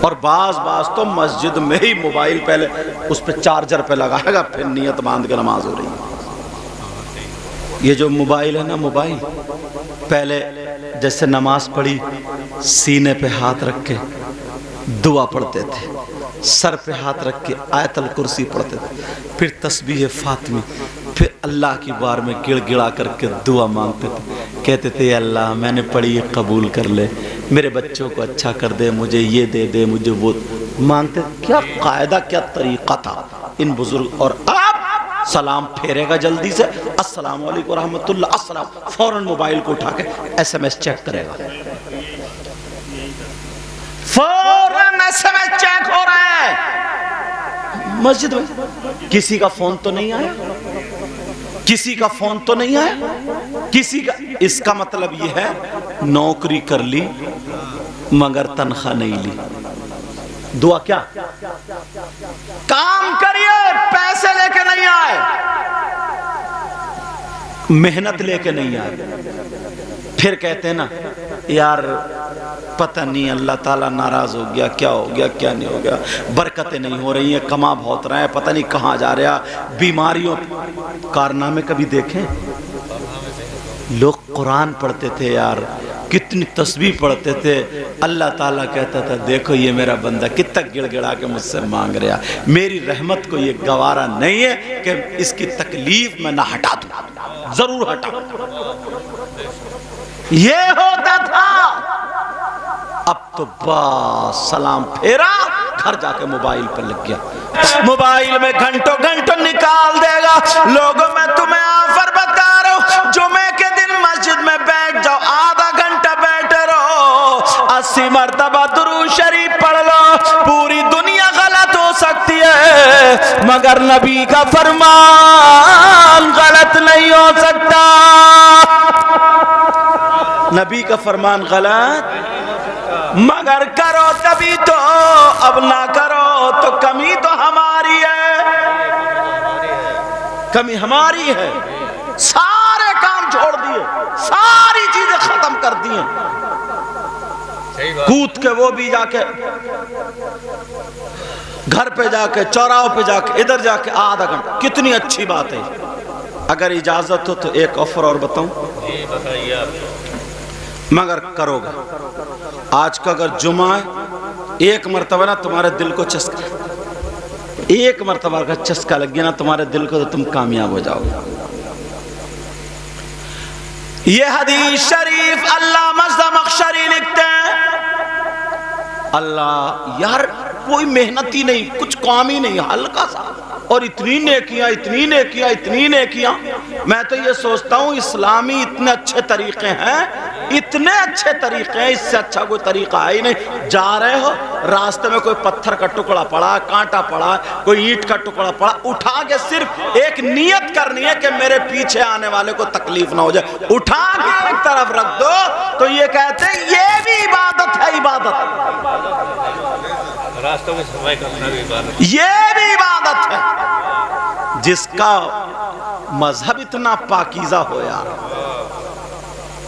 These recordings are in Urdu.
اور بعض تو مسجد میں ہی موبائل پہلے اس پہ چارجر پہ لگائے گا، پھر نیت باندھ کے نماز ہو رہی ہے۔ یہ جو موبائل ہے نا، موبائل پہلے جیسے نماز پڑھی سینے پہ ہاتھ رکھ کے دعا پڑھتے تھے، سر پہ ہاتھ رکھ کے آیت الکرسی پڑھتے تھے، پھر تسبیح فاطمی، پھر اللہ کی بار میں گڑ گڑا کر کے دعا مانگتے تھے، کہتے تھے اللہ میں نے پڑھی یہ قبول کر لے، میرے بچوں کو اچھا کر دے، مجھے یہ دے دے، مجھے وہ مانگتے۔ کیا قاعدہ، کیا طریقہ تھا ان بزرگ۔ اور آپ سلام پھیرے گا جلدی سے، السلام علیکم ورحمۃ اللہ، السلام، فوراً موبائل کو اٹھا کے ایس ایم ایس چیک کرے گا، فوراً ایس ایم ایس چیک ہو رہا ہے۔ مسجد میں کسی کا فون تو نہیں آیا، کسی کا فون تو نہیں آیا، کسی کا۔ اس کا مطلب یہ ہے نوکری کر لی مگر تنخواہ نہیں لی۔ دعا کیا؟ کام کریے پیسے لے کے نہیں آئے، محنت لے کے نہیں آئے۔ پھر کہتے ہیں نا یار پتہ نہیں اللہ تعالیٰ ناراض ہو گیا، کیا ہو گیا، کیا نہیں ہو گیا، برکتیں نہیں ہو رہی ہیں، کما بہت رہے ہیں، پتہ نہیں کہاں جا رہا، بیماریوں۔ کارنامے کبھی دیکھیں؟ لوگ قرآن پڑھتے تھے یار، کتنی تسبیح پڑھتے تھے، اللہ تعالیٰ کہتا تھا دیکھو یہ میرا بندہ کتنا گڑ گڑا کے مجھ سے مانگ رہا، میری رحمت کو یہ گوارا نہیں ہے کہ اس کی تکلیف میں نہ ہٹا دوں، ضرور ہٹا۔ یہ ہوتا تھا۔ اب تو بس سلام پھیرا، گھر جا کے موبائل پر لگ گیا، موبائل میں گھنٹوں گھنٹوں نکال دے گا۔ لوگوں میں تمہیں آفر بتا رہا ہوں، جمعے کے دن مسجد میں بیٹھ جاؤ، آدھا گھنٹہ بیٹھے رہو، 80 مرتبہ درود شریف پڑھ لو، پوری دنیا غلط ہو سکتی ہے مگر نبی کا فرمان غلط نہیں ہو سکتا۔ نبی کا فرمان غلط مگر کرو تبھی تو، اب نہ کرو تو کمی تو ہماری ہے، کمی ہماری ہے۔ سارے کام چھوڑ دیے، ساری چیزیں ختم کر دی ہیں، کود کے وہ بھی جا کے گھر پہ جا کے چوراہوں پہ جا کے ادھر جا کے آدھا گھنٹہ۔ کتنی اچھی بات ہے۔ اگر اجازت ہو تو ایک آفر اور بتاؤں، مگر کرو گا۔ آج کا اگر جمعہ ہے، ایک مرتبہ نا تمہارے دل کو چسکا، ایک مرتبہ کا چسکا لگ گیا نا تمہارے دل کو، تو تم کامیاب ہو جاؤ گے۔ یہ حدیث شریف علامہ زمخشری لکھتے ہیں، اللہ یار کوئی محنت ہی نہیں، کچھ کام ہی نہیں، ہلکا سا، اور اتنی نیکیاں، اتنی نیکیاں، اتنی نیکیاں۔ میں تو یہ سوچتا ہوں اسلامی اتنے اچھے طریقے ہیں، اتنے اچھے طریقے ہیں، اس سے اچھا کوئی طریقہ ہے ہی نہیں۔ جا رہے ہو راستے میں کوئی پتھر کا ٹکڑا پڑا، کانٹا پڑا، کوئی اینٹ کا ٹکڑا پڑا، اٹھا کے صرف ایک نیت کرنی ہے کہ میرے پیچھے آنے والے کو تکلیف نہ ہو جائے، اٹھا کے ایک طرف رکھ دو، تو یہ کہتے ہیں یہ بھی عبادت ہے، عبادت، راستوں میں صفائی کرنا بھی عبادت، یہ بھی عبادت ہے۔ جس کا مذہب اتنا پاکیزہ ہو یار،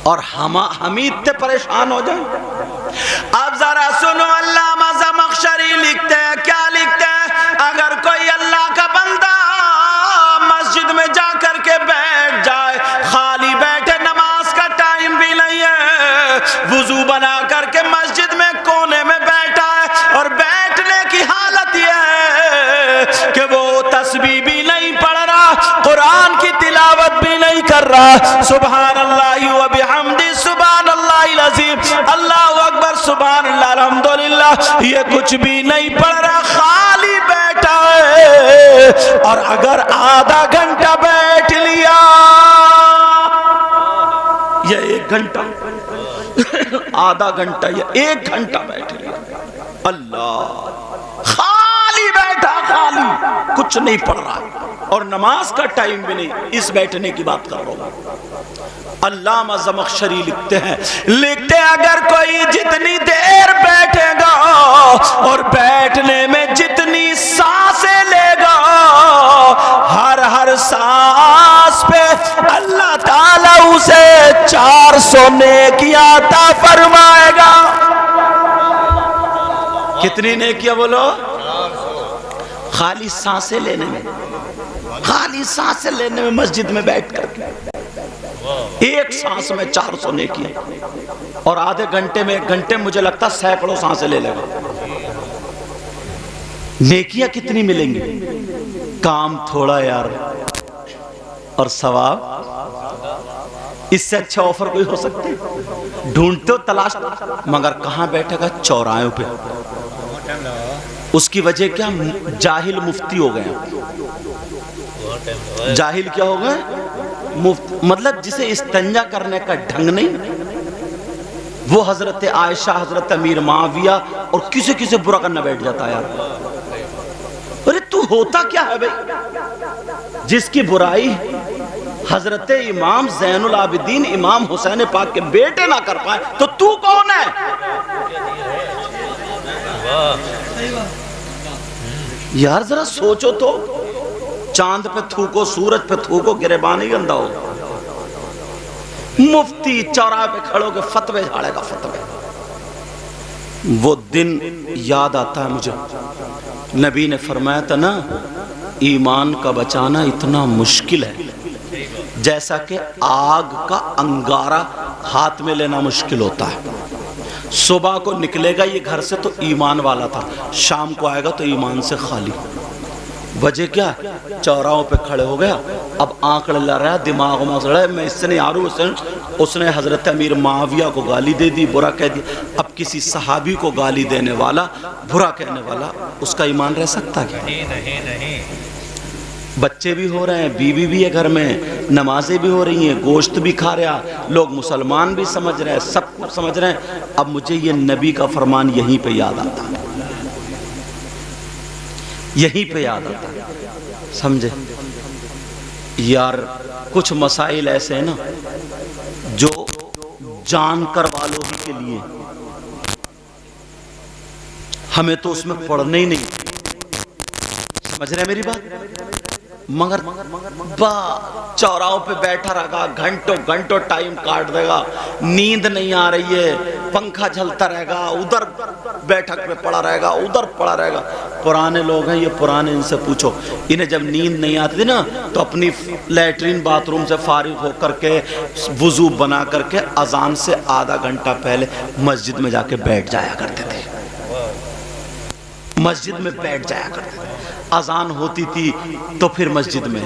اور ہم اتنے پریشان ہو جائیں۔ اب ذرا سنو، علامہ زمخشری لکھتے ہیں، کیا لکھتے ہیں؟ اگر کوئی اللہ کا بندہ مسجد میں جا کر کے بیٹھ جائے، خالی بیٹھے، نماز کا ٹائم بھی نہیں ہے، وضو بنا کر کے مسجد میں کونے میں بیٹھا ہے، اور بیٹھنے کی حالت یہ ہے کہ وہ تسبیح بھی نہیں پڑھ رہا، قرآن کی تلاوت بھی نہیں کر رہا، سبحان اللہ و بحمدہ، سبحان اللہ العظیم، اللہ اکبر، سبحان اللہ الحمدللہ، یہ کچھ بھی نہیں پڑھ رہا، خالی بیٹھا ہے۔ اور اگر آدھا گھنٹہ بیٹھ لیا، یا ایک گھنٹہ، آدھا گھنٹہ یا ایک گھنٹہ بیٹھ لیا، اللہ، خالی بیٹھا، خالی کچھ نہیں پڑھ رہا، اور نماز کا ٹائم بھی نہیں، اس بیٹھنے کی بات کر رہا ہوں۔ علامہ زمخشری لکھتے ہیں اگر کوئی جتنی دیر بیٹھے گا اور بیٹھنے میں جتنی سانسیں لے گا، ہر سانس پہ اللہ تعالیٰ اسے 400 نیکیاں عطا فرمائے گا۔ کتنی نیکیاں بولو؟ خالی سانسیں لینے میں، خالی سانسیں لینے میں مسجد میں بیٹھ کر ایک سانس میں 400 نیکیاں، اور آدھے گھنٹے میں 1 گھنٹے مجھے لگتا سینکڑوں سانسیں لے لے گا۔ نیکیاں کتنی ملیں گی؟ کام تھوڑا یار اور ثواب، اس سے اچھا آفر کوئی ہو سکتا ہے؟ ڈھونڈتے ہو تلاش، مگر کہاں بیٹھے گا؟ چوراہوں پہ۔ اس کی وجہ کیا؟ جاہل مفتی ہو گئے۔ جاہل کیا ہو گئے؟ مطلب جسے استنجا کرنے کا ڈھنگ نہیں، وہ حضرت عائشہ، حضرت امیر معاویہ اور کسے برا کرنا بیٹھ جاتا ہے یار۔ ارے تو ہوتا کیا ہے بھئی؟ جس کی برائی حضرت امام زین العابدین امام حسین پاک کے بیٹے نہ کر پائے تو تو کون ہے؟ یار ذرا سوچو تو، چاند پہ تھوکو، سورج پہ تھوکو، گریبانی گندہ ہو۔ مفتی چوراہے پہ کھڑو کے فتوے جھاڑے گا، فتوے۔ وہ دن یاد آتا ہے مجھے، نبی نے فرمایا تھا نا، ایمان کا بچانا اتنا مشکل ہے جیسا کہ آگ کا انگارہ ہاتھ میں لینا مشکل ہوتا ہے۔ صبح کو نکلے گا یہ گھر سے تو ایمان والا تھا، شام کو آئے گا تو ایمان سے خالی۔ وجہ کیا؟ چوراہوں پہ کھڑے ہو گیا، اب آنکھ لڑ رہا ہے، دماغ میں سڑا ہے، میں اس سے نہیں آ رہا ہوں۔ اس نے حضرت امیر معاویہ کو گالی دے دی، برا کہہ دی۔ اب کسی صحابی کو گالی دینے والا، برا کہنے والا، اس کا ایمان رہ سکتا کیا؟ نہیں۔ بچے بھی ہو رہے ہیں، بیوی بھی ہے گھر میں، نمازیں بھی ہو رہی ہیں، گوشت بھی کھا رہا، لوگ مسلمان بھی سمجھ رہے ہیں، سب کچھ سمجھ رہے ہیں۔ اب مجھے یہ نبی کا فرمان یہیں پہ یاد آتا ہے، یہیں پہ یاد آتا ہے، سمجھے یار؟ کچھ مسائل ایسے ہیں نا جو جان کر والوں ہی کے لیے، ہمیں تو اس میں پڑھنے ہی نہیں، سمجھ رہے ہیں میری بات؟ مگر چوراہوں پہ بیٹھا رہے گا، گھنٹوں گھنٹوں ٹائم کاٹ دے گا، نیند نہیں آ رہی ہے، پنکھا جھلتا رہے گا، ادھر بیٹھک پہ پڑا رہے گا، ادھر پڑا رہے گا۔ پرانے لوگ ہیں یہ، پرانے، ان سے پوچھو، انہیں جب نیند نہیں آتی تھی نا تو اپنی لیٹرین باتھ روم سے فارغ ہو کر کے وضو بنا کر کے اذان سے آدھا گھنٹہ پہلے مسجد میں جا کے بیٹھ جایا کرتے تھے، مسجد میں بیٹھ جایا کرتے تھے۔ اذان ہوتی تھی تو پھر مسجد میں،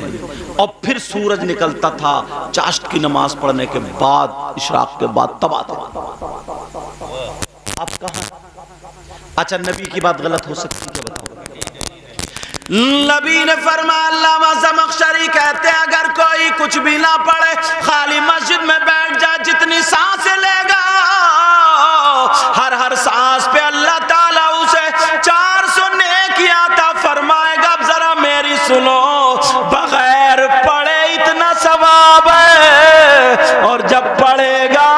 اور پھر سورج نکلتا تھا چاشت کی نماز پڑھنے کے بعد، اشراق کے بعد، تب آتے۔ اب کہاں؟ اچھا نبی کی بات غلط ہو سکتی ہے؟ بتاؤ۔ نبی نے فرمایا، علامہ زمخشری کہتے ہیں اگر کوئی کچھ بھی نہ پڑھے، خالی مسجد میں بیٹھ جائے، جتنی سانسیں لے گا ہر سانس پہ اللہ تعالیٰ اسے 400 نیکیاں عطا فرمائے گا۔ اب ذرا میری سنو، بغیر پڑھے اتنا ثواب ہے، اور جب پڑھے گا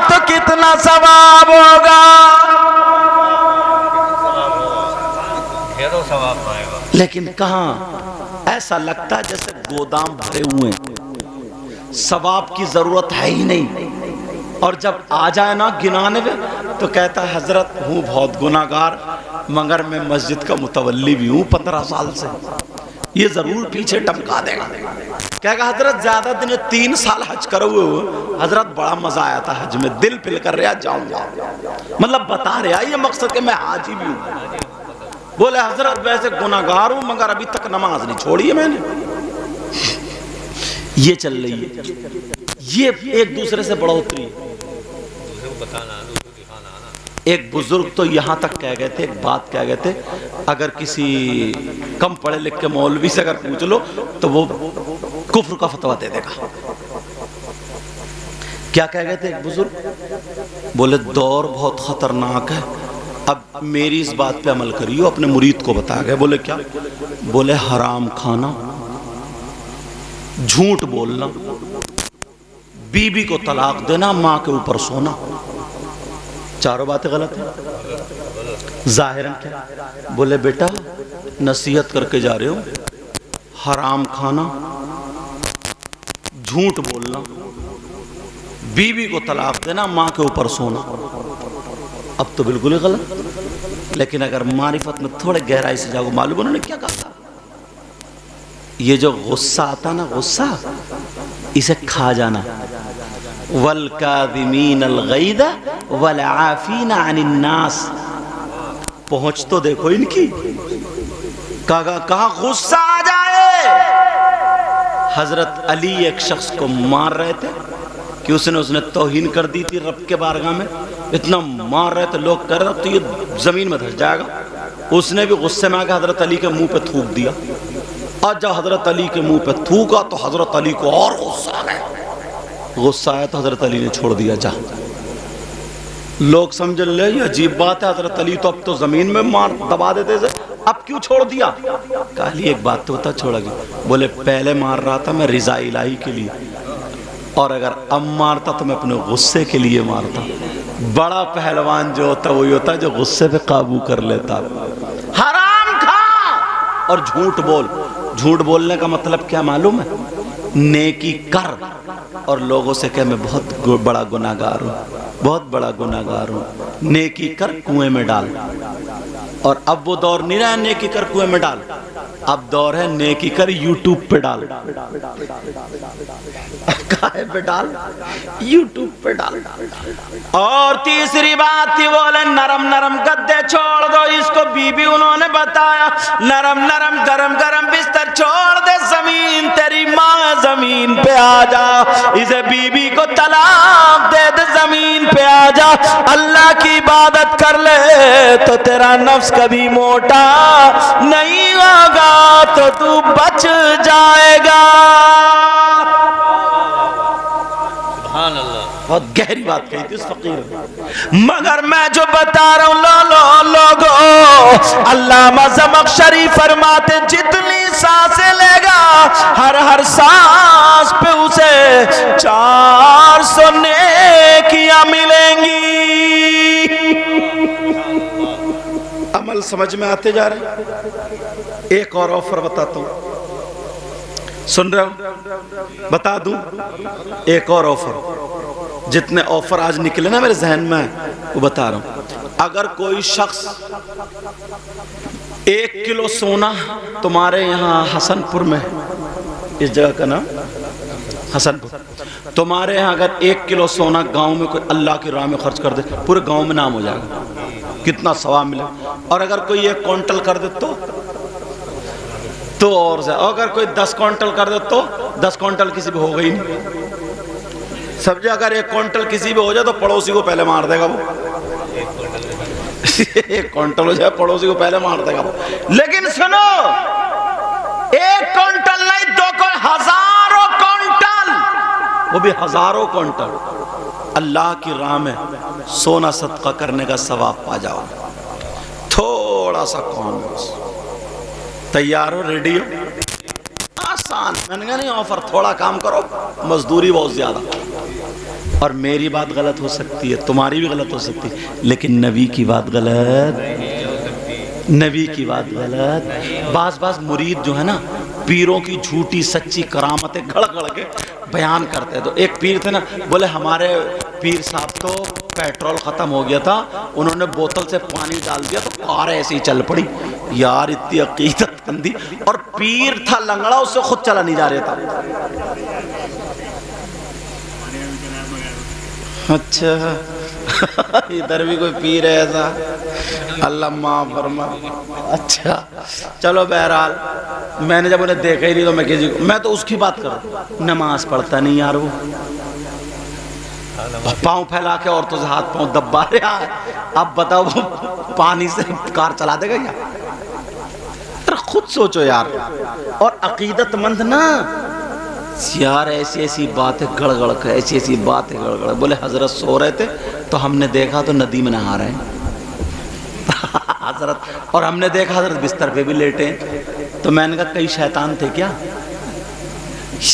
تو کتنا ثواب ہوگا؟ لیکن کہاں؟ ایسا لگتا ہے جیسے گودام بھرے ہوئے ہیں، ثواب کی ضرورت ہے ہی نہیں، اور جب آ جائے نا گنانے میں تو کہتا ہے حضرت ہوں بہت گناہگار، مگر میں مسجد کا متولی بھی ہوں 15 سال سے۔ یہ ضرور پیچھے ٹمکا دے گا، کہے گا حضرت زیادہ دن 3 سال حج کرے ہوئے، حضرت بڑا مزہ آیا تھا حج میں، دل پل کر رہا جاؤں گا، مطلب بتا رہا یہ مقصد کہ میں حاجی بھی ہوں۔ بولے حضرت ویسے گناہگار ہوں مگر ابھی تک نماز نہیں چھوڑی ہے میں نے۔ یہ چل رہی ہے، یہ ایک دوسرے سے بڑھوتری ہے۔ ایک بزرگ تو یہاں تک کہہ گئے تھے، ایک بات کہہ گئے تھے، اگر کسی کم پڑھے لکھ کے مولوی سے اگر پوچھ لو تو وہ کفر کا فتویٰ دے دے گا۔ کیا کہہ گئے تھے ایک بزرگ؟ بولے دور بہت خطرناک ہے، اب میری اس بات پہ عمل کریو، اپنے مرید کو بتا گئے۔ بولے کیا؟ بولے حرام کھانا، جھوٹ بولنا، بیوی کو طلاق دینا، ماں کے اوپر سونا، چاروں باتیں غلط ہیں۔ ظاہراً کیا؟ بولے بیٹا نصیحت کر کے جا رہے ہو، حرام کھانا، جھوٹ بولنا، بیوی کو طلاق دینا، ماں کے اوپر سونا، اب تو بالکل ہی غلط۔ لیکن اگر معرفت میں تھوڑے گہرائی سے جاؤ، معلوم انہوں نے کیا کہا تھا؟ یہ جو غصہ آتا نا، غصہ اسے کھا جانا. وَالْكَاظِمِينَ الْغَيْظَ وَالْعَافِينَ عَنِ النَّاسِ. پہنچ تو دیکھو ان کی، کہاں غصہ آ جائے. حضرت علی ایک شخص کو مار رہے تھے کہ اس نے توہین کر دی تھی رب کے بارگاہ میں، اتنا مار رہے تھے، لوگ کہہ رہے تھے تو یہ زمین میں دھس جائے گا. اس نے بھی غصے میں آ کے حضرت علی کے منہ پہ تھوک دیا، اور جب حضرت علی کے منہ پہ تھوکا تو حضرت علی کو اور غصہ آ گیا. غصہ آیا تو حضرت علی نے چھوڑ دیا. جا لوگ سمجھ لے یہ عجیب بات ہے، حضرت علی تو اب تو زمین میں مار دبا دیتے تھے، اب کیوں چھوڑ دیا؟ کہا علی ایک بات تو ہوتا چھوڑا گیا. بولے پہلے مار رہا تھا میں رضا الہی کے لیے، اور اگر اب مارتا تو میں اپنے غصے کے لیے مارتا. بڑا پہلوان جو ہوتا وہی ہوتا ہے جو غصے پہ قابو کر لیتا. حرام کھا اور جھوٹ بول. جھوٹ بولنے کا مطلب کیا معلوم ہے؟ نیکی کر اور لوگوں سے کہ میں بہت بڑا گناہگار ہوں، بہت بڑا گناہگار ہوں. نیکی کر کنویں میں ڈال. اور اب وہ دور نہیں رہا نیکی کر کنویں میں ڈال، اب دور ہے نیکی کر یوٹیوب پہ ڈال. کہے پہ ڈال؟ یوٹیوب پہ ڈال. اور تیسری بات تھی، بولے نرم نرم گدے چھوڑ دو. اس کو بی بی انہوں نے بتایا، نرم نرم گرم گرم بستر چھوڑ دے، زمین تیری ماں زمین پہ آ جا. اسے بی بی کو طلاق دے دے، زمین پہ آ جا. اللہ کی عبادت کر لے تو تیرا نفس کبھی موٹا نہیں ہوگا، تو تو بچ جائے گا. سبحان اللہ. بہت گہری بات کہی تھی اس فقیر نے. مگر میں جو بتا رہا ہوں لوگوں، علامہ زمخشری فرماتے جتنی سانسیں لے گا ہر سانس پہ اسے 400 نیکیاں ملیں گی. عمل سمجھ میں آتے جا رہے ہیں. ایک اور آفر بتاتا ہوں، سن رہے ہو؟ بتا دوں ایک اور آفر. جتنے آفر آج نکلے نا میرے ذہن میں وہ بتا رہا ہوں. اگر کوئی شخص 1 کلو سونا تمہارے یہاں حسن پور میں، اس جگہ کا نام حسن پور، تمہارے یہاں اگر 1 کلو سونا گاؤں میں کوئی اللہ کی راہ میں خرچ کر دے، پورے گاؤں میں نام ہو جائے گا، کتنا ثواب ملے. اور اگر کوئی 1 کوئنٹل کر دے تو اور سے، اگر کوئی 10 کوئنٹل کر دے تو 10 کوئنٹل کسی بھی ہو گئی نہیں. سمجھے؟ اگر 1 کوئنٹل کسی بھی ہو جائے تو پڑوسی کو پہلے مار دے گا وہ. 1 کوئنٹل ہو جائے پڑوسی کو پہلے مار دے گا وہ. لیکن سنو، 1 کوئنٹل نہیں، 2 ہزاروں کوئنٹل، وہ بھی ہزاروں کوئنٹل اللہ کی راہ میں سونا صدقہ کرنے کا ثواب پا جاؤ. تھوڑا سا کام بس. تیار ہو؟ ریڈی ہو؟ آسان. میں نے کہا نہیں آفر، تھوڑا کام کرو، مزدوری بہت زیادہ. اور میری بات غلط ہو سکتی ہے، تمہاری بھی غلط ہو سکتی ہے، لیکن نبی کی بات غلط، نبی کی بات غلط. بعض مرید جو ہے نا پیروں کی جھوٹی سچی کرامتیں گھڑ گھڑ کے بیان کرتے ہیں. تو ایک پیر تھے نا، بولے ہمارے پیر صاحب تو پیٹرول ختم ہو گیا تھا، انہوں نے بوتل سے پانی ڈال دیا تو کار ایسے ہی چل پڑی. یار اتنی عقیدت مندی. اور پیر تھا لنگڑا، اس سے خود چلا نہیں جا رہا تھا. اچھا ادھر بھی کوئی پیر ہے ایسا؟ اللہ معاف فرما. اچھا چلو، بہرحال میں نے جب انہیں دیکھا ہی نہیں تو میں کسی کو، میں تو اس کی بات کر رہا ہوں. نماز پڑھتا نہیں یار، وہ پاؤں پھیلا کے عورتوں سے ہاتھ پاؤں دبا رہا ہے. اب بتاؤ وہ پانی سے کار چلا دے گا یار؟ خود سوچو یار. اور عقیدت مند نا یار، ایسی باتیں گڑ گڑ کر، ایسی باتیں گڑ گڑ. بولے حضرت سو رہے تھے تو ہم نے دیکھا تو ندی میں نہا رہے ہیں حضرت، اور ہم نے دیکھا حضرت بستر پہ بھی لیٹے ہیں. تو میں نے کہا کئی شیطان تھے کیا؟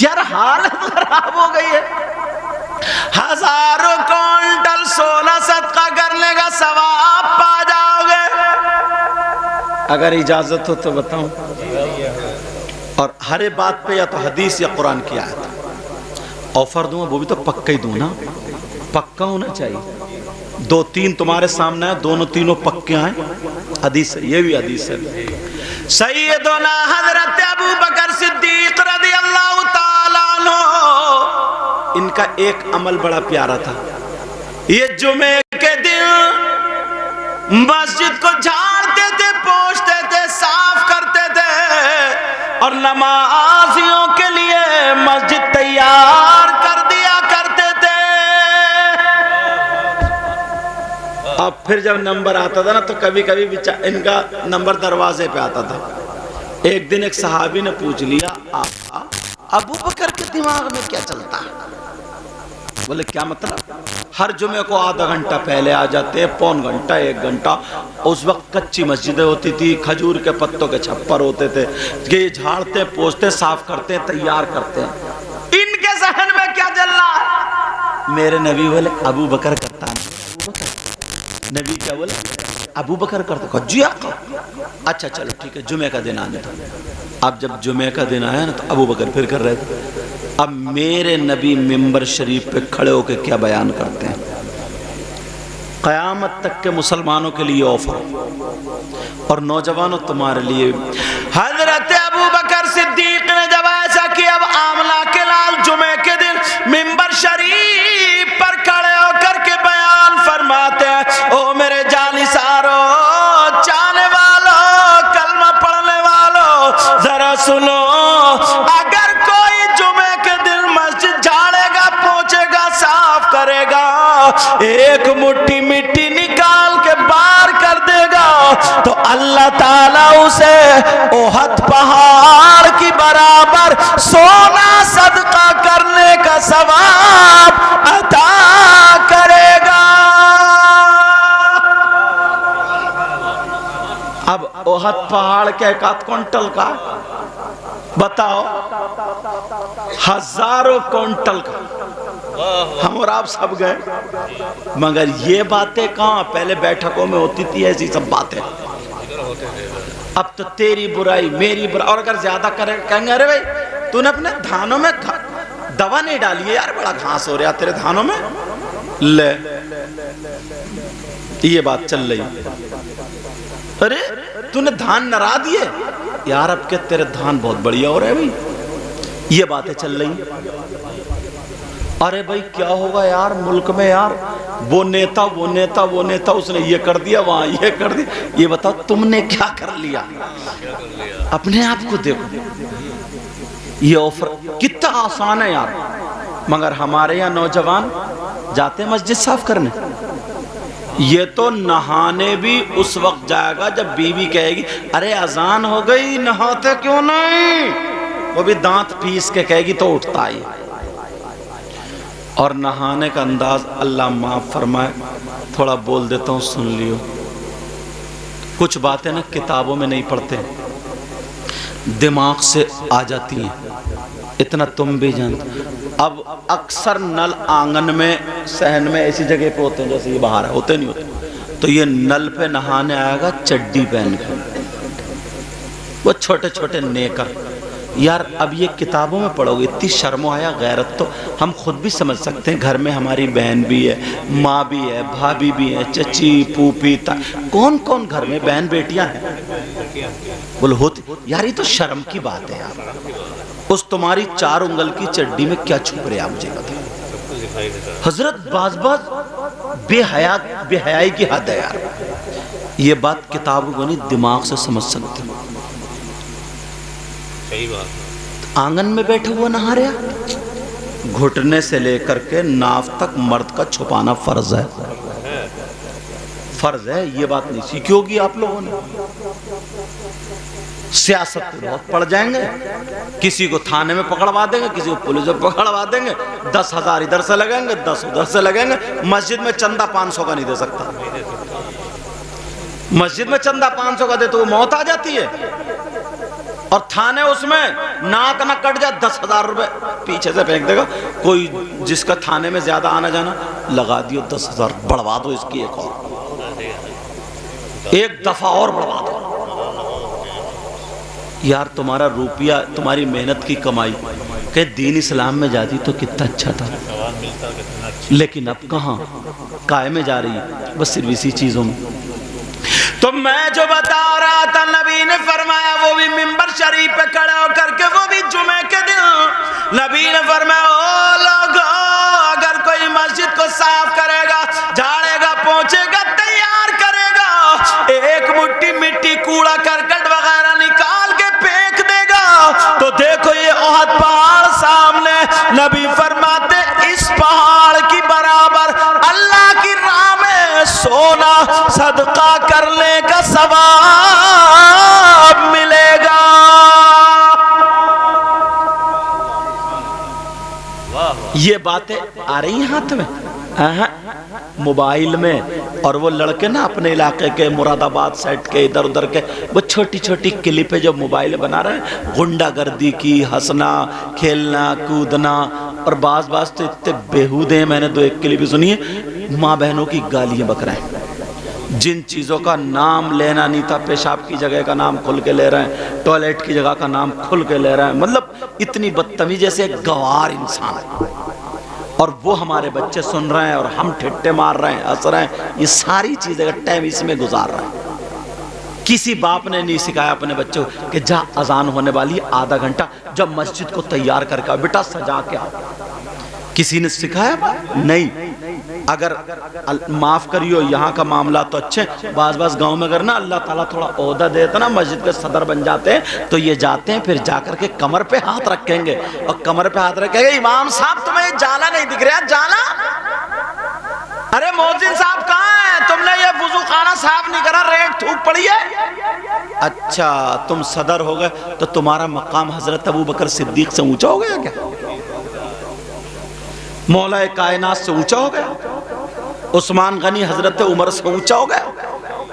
یار حالت خراب ہو گئی ہے. 1000 کوئنٹل سونا صدقہ کرنے کا ثواب پا جاؤ گے. اگر اجازت ہو تو بتاؤں. اور ہر بات پہ یا تو حدیث یا قرآن کی آیت. آفر دوں وہ بھی تو پکا ہی دوں نا، پکا ہونا چاہیے. دو تین تمہارے سامنے ہیں، دونوں تینوں پکے ہیں، حدیث ہے، یہ بھی حدیث ہے۔ سیدنا حضرت ابو بکر صدیق رضی اللہ تعالیٰ عنہ، ان کا ایک عمل بڑا پیارا تھا، یہ جمعے کے دن مسجد کو جھاڑتے تھے، پوچھتے تھے، صاف کرتے تھے، اور نمازیوں کے لیے مسجد تیار کر دیا کرتے تھے۔ اب پھر جب نمبر آتا تھا نا تو کبھی کبھی ان کا نمبر دروازے پہ آتا تھا۔ ایک دن ایک صحابی نے پوچھ لیا، ابو بکر کے دماغ میں کیا چلتا ہے؟ بولے کیا مطلب؟ ہر جمعے کو آدھا گھنٹہ پہلے آ جاتے ہیں، پون گھنٹہ، ایک گھنٹہ۔ اس وقت کچی مسجدیں ہوتی تھی، کھجور کے پتوں کے چھپر ہوتے تھے کہ یہ جھاڑتے، پوچھتے، صاف کرتے، تیار کرتے ہیں۔ ان کے ذہن میں کیا چل رہا ہے؟ میرے نبی بولے ابو بکر کرتا ہے۔ نبی کیا بولے؟ ابو بکر کرتا۔ جی آقا، اچھا چلو ٹھیک ہے، جمعے کا دن آنے تھا۔ اب جب جمعے کا دن آیا نا تو ابو بکر پھر کر رہے تھے۔ اب میرے نبی ممبر شریف پہ کھڑے ہو کے کیا بیان کرتے ہیں؟ قیامت تک کے مسلمانوں کے لیے آفر، اور نوجوانوں تمہارے لیے۔ حضرت ابو بکر صدیق نے جب ایسا کیا، اب آملہ کے لال جمعے کے دن ممبر شریف پر کھڑے ہو کر کے بیان فرماتے ہیں، او میرے جانثاروں، چاہنے والوں، کلمہ پڑھنے والوں، ذرا سنو، اگر کوئی جمعے کے دن مسجد جھاڑے گا، پوچھے گا، صاف کرے گا، ایک مٹھی مٹی نکال کے بار کر دے گا تو اللہ تعالیٰ اسے احد پہاڑ کی برابر سونا صدقہ کرنے کا ثواب عطا کرے گا۔ اب احد پہاڑ کے 1 کنٹل کا بتاؤ، ہزاروں کنٹل کا، ہم اور آپ سب گئے، مگر یہ باتیں کہاں پہلے بیٹھکوں میں ہوتی تھی ایسی سب باتیں۔ اب تو تیری برائی میری برائی، اور اگر زیادہ کرے کہیں گے ارے بھائی تو نے اپنے دھانوں میں دوا نہیں ڈالی ہے یار، بڑا گھاس ہو رہا تیرے دھانوں میں، لے یہ بات چل رہی۔ ارے تو نے دھان نرا دیے یار، اب کہ تیرے دھان بہت بڑھیا ہو رہے ہیں بھائی، یہ باتیں چل رہی۔ ارے بھائی کیا ہوگا یار ملک میں یار، وہ نیتا اس نے یہ کر دیا، وہاں یہ کر دیا، یہ بتاؤ تم نے کیا کر لیا؟ اپنے آپ کو دیکھو، یہ آفر کتنا آسان ہے یار، مگر ہمارے یہاں نوجوان جاتے ہیں مسجد صاف کرنے، یہ تو نہانے بھی اس وقت جائے گا جب بیوی کہے گی ارے اذان ہو گئی، نہاتے کیوں نہیں، وہ بھی دانت پیس کے کہے گی تو اٹھتا ہی۔ اور نہانے کا انداز اللہ معاف فرمائے، تھوڑا بول دیتا ہوں سن لیو، کچھ باتیں نا کتابوں میں نہیں پڑھتے، دماغ سے آ جاتی ہیں، اتنا تم بھی جانتے۔ اب اکثر نل آنگن میں، صحن میں ایسی جگہ پہ ہوتے ہیں جیسے یہ باہر ہے، ہوتے نہیں ہوتے، تو یہ نل پہ نہانے آئے گا چڈی پہن کے، وہ چھوٹے چھوٹے نیکر، یار اب یہ کتابوں میں پڑھو گے، اتنی شرم و حیا غیرت تو ہم خود بھی سمجھ سکتے ہیں، گھر میں ہماری بہن بھی ہے، ماں بھی ہے، بھابھی بھی ہے، چچی، پوپی، کون کون گھر میں بہن بیٹیاں ہیں، بولو ہوتی، یار یہ تو شرم کی بات ہے یار، اس تمہاری 4 انگل کی چڈی میں کیا چھپ رہے آپ مجھے بتائیں۔ حضرت باز بے حیائی کی حد ہے یار، یہ بات کتابوں کو نہیں دماغ سے سمجھ سکتے۔ آنگن میں بیٹھے ہوا نہا رہا، گھٹنے سے لے کر کے ناف تک مرد کا چھپانا فرض ہے، فرض ہے، یہ بات نہیں سیکھی ہوگی آپ لوگوں نے۔ سیاست پہ بہت پڑ جائیں گے، کسی کو تھانے میں پکڑوا دیں گے، کسی کو پولیس میں پکڑوا دیں گے، 10,000 ادھر سے لگیں گے، 10 ادھر سے لگیں گے، مسجد میں چندہ 500 کا نہیں دے سکتا، مسجد میں چندہ 500 کا دے تو وہ موت آ جاتی ہے، اور تھانے اس میں ناک نہ کٹ جائے 10,000 روپے پیچھے سے پھینک دے گا، کوئی جس کا تھانے میں زیادہ آنا جانا لگا دیو 10,000 بڑھوا دو اس کی ایک دفعہ اور بڑھوا دو۔ یار تمہارا روپیہ، تمہاری محنت کی کمائی کہ دین اسلام میں جاتی تو کتنا اچھا تھا، ثواب ملتا کتنا اچھا. لیکن اب کہاں قائم جا رہی ہے بس صرف اسی چیزوں میں. تو میں جو بتا رہا تھا نبی نے فرمایا، وہ بھی منبر شریف پہ کھڑے ہو کر کے، وہ بھی جمعے کے دن نبی نے فرمایا او لوگو، اگر کوئی مسجد کو صاف کرے گا، جھاڑے گا، پہنچے گا، تیار کرے گا، ایک مٹھی مٹی کوڑا کرکٹ وغیرہ نکال کے پھینک دے گا، تو دیکھو یہ احد پہاڑ سامنے، نبی فرماتے اس پہاڑ کی برابر اللہ کی راہ میں سونا صدقہ کرنے کا ثواب ملے گا. یہ باتیں آ رہی ہیں ہاتھ میں، موبائل میں، اور وہ لڑکے نا اپنے علاقے کے مراد آباد سیٹ کے ادھر ادھر کے وہ چھوٹی چھوٹی کلپیں جو موبائل بنا رہے ہیں، غنڈہ گردی کی، ہنسنا کھیلنا کودنا، اور بعض تو اتنے بیہودے ہیں. میں نے 2-1 کلپ سنی ہے، ماں بہنوں کی گالیاں بک رہے ہیں، جن چیزوں کا نام لینا نہیں تھا پیشاب کی جگہ کا نام کھل کے لے رہے ہیں، ٹوائلٹ کی جگہ کا نام کھل کے لے رہے ہیں. مطلب اتنی بدتمیزی، جیسے ایک گوار انسان ہے، اور وہ ہمارے بچے سن رہے ہیں اور ہم ٹھٹے مار رہے ہیں، ہنس رہے ہیں. یہ ساری چیزیں ٹائم اس میں گزار رہے ہیں. کسی باپ نے نہیں سکھایا اپنے بچوں کہ جا اذان ہونے والی آدھا گھنٹہ جب مسجد کو تیار کر کے بیٹا سجا کے آ. کسی نے سکھایا؟ نہیں. اگر معاف کریو یہاں کا معاملہ تو اچھے، بعض گاؤں میں اگر نا اللہ تعالیٰ تھوڑا عہدہ دیتا نا، مسجد کے صدر بن جاتے ہیں، تو یہ جاتے ہیں پھر جا کر کے کمر پہ ہاتھ رکھیں گے، اور کمر پہ ہاتھ رکھیں گے، امام صاحب تمہیں جالا نہیں دکھ رہا؟ جالا؟ ارے مؤذن صاحب کہاں ہیں؟ تم نے یہ وضو خانہ صاف نہیں کرا، ریٹ تھوک پڑی ہے. اچھا تم صدر ہو گئے تو تمہارا مقام حضرت ابو بکر صدیق سے اونچا ہو گیا کیا؟ مولا کائنات سے اونچا ہو گیا؟ عثمان غنی حضرت عمر سے اونچا ہو گیا؟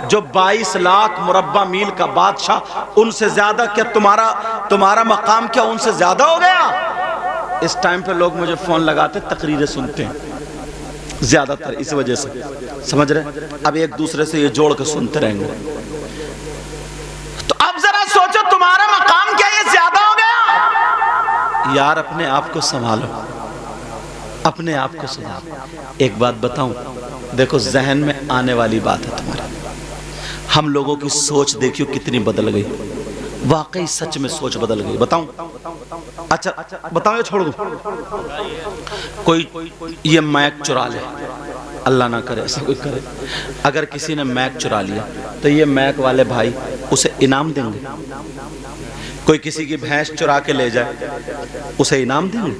جو 22 لاکھ مربع میل کا بادشاہ، ان سے زیادہ کیا تمہارا مقام کیا ان سے زیادہ ہو گیا؟ اس ٹائم پہ لوگ مجھے فون لگاتے تقریریں سنتے ہیں زیادہ تر اس وجہ سے، سمجھ رہے؟ اب ایک دوسرے سے یہ جوڑ کے سنتے رہیں گے. تو اب ذرا سوچو تمہارا مقام کیا یہ زیادہ ہو گیا؟ یار اپنے آپ کو سنبھالو، اپنے آپ کو سنبھالو. ایک بات بتاؤں، دیکھو ذہن میں آنے والی بات ہے تمہارے، ہم لوگوں کی سوچ دیکھیو کتنی بدل گئی، واقعی سچ میں سوچ بدل گئی. بتاؤں؟ اچھا بتاؤں یا چھوڑ دوں؟ کوئی یہ میک چرا لے، اللہ نہ کرے ایسا کوئی کرے، اگر کسی نے میک چرا لیا تو یہ میک والے بھائی اسے انعام دیں گے؟ کوئی کسی کی بھینس چرا کے لے جائے اسے انعام دیں گے؟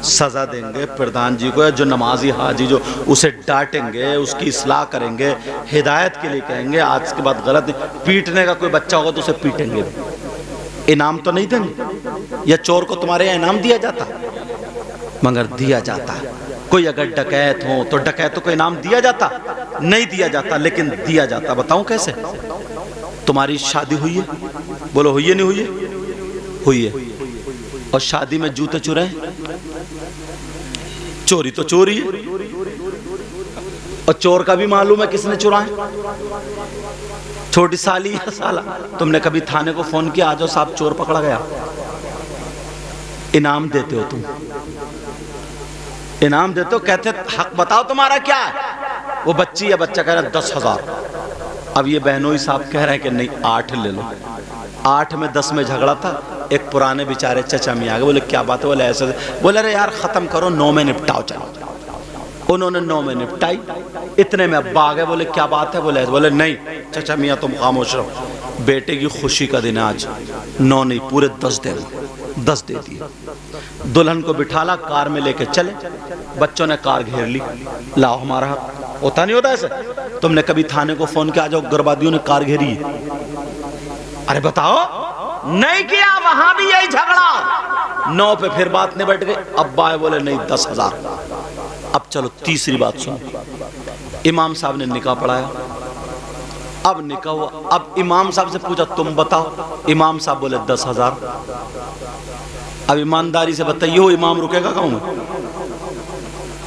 سزا دیں گے پردھان جی کو، جو نمازی حاجی جو اسے ڈانٹیں گے، اس کی اصلاح کریں گے، ہدایت کے لیے کہیں گے آج کے بعد غلط نہیں. پیٹنے کا کوئی بچہ ہوگا تو اسے پیٹیں گے، انعام تو نہیں دیں گے؟ یا چور کو تمہارے یہاں انعام دیا جاتا؟ مگر دیا جاتا ہے. کوئی اگر ڈکیت ہو تو ڈکیتوں کو انعام دیا جاتا؟ نہیں دیا جاتا، لیکن دیا جاتا. بتاؤں کیسے؟ تمہاری شادی ہوئی ہے؟ بولو ہوئی ہے نہیں ہوئی ہے؟ ہوئی ہے. اور شادی میں جوتے چرائے؟ چوری تو چوری ہے، اور چور کا بھی معلوم ہے کس نے چرائے. چھوٹی سالی یا سالہ، تم نے کبھی تھانے کو فون کیا آجو صاحب چور پکڑا گیا؟ انعام دیتے ہو، تم انعام دیتے ہو، کہتے حق بتاؤ تمہارا کیا ہے؟ وہ بچی یا بچہ کہہ رہا ہے 10,000. اب یہ بہنوئی صاحب کہہ رہے ہیں کہ نہیں 8 لے لو. 8 میں 10 میں جھگڑا تھا. ایک پرانے بیچارے چچا میاں آگے، بولے کیا بات ہے؟ بولے ایسے. بولے رہے یار ختم کرو، 9 میں نپٹاؤ چلو. انہوں نے 9 میں نپٹائی. اتنے میں ابا آگے، بولے کیا بات ہے؟ بولے نہیں چچا میاں تم خاموش رہو، بیٹے کی خوشی کا دن ہے آج. 9 نہیں پورے 10 دے دو. 10 دے دیے. دلہن کو بٹھالا، کار میں لے کے چلے. بچوں نے کار گھیر لی، لاؤ ہمارا حق. ہوتا نہیں ہوتا ایسے؟ تم نے کبھی تھانے کو فون کیا آجاؤ گربادیوں نے کار گھیری ہے؟ ارے بتاؤ، نہیں کیا. وہاں بھی یہی جھگڑا. 9 پہ پھر بات نہیں بیٹھ گئی. ابا آئے، بولے نہیں 10,000. اب چلو تیسری بات سنو. امام صاحب نے نکاح پڑھایا. اب نکاح ہوا. اب امام صاحب سے پوچھا تم بتاؤ. امام صاحب بولے 10,000. اب ایمانداری سے بتائیے وہ امام رکے گا کہوں میں؟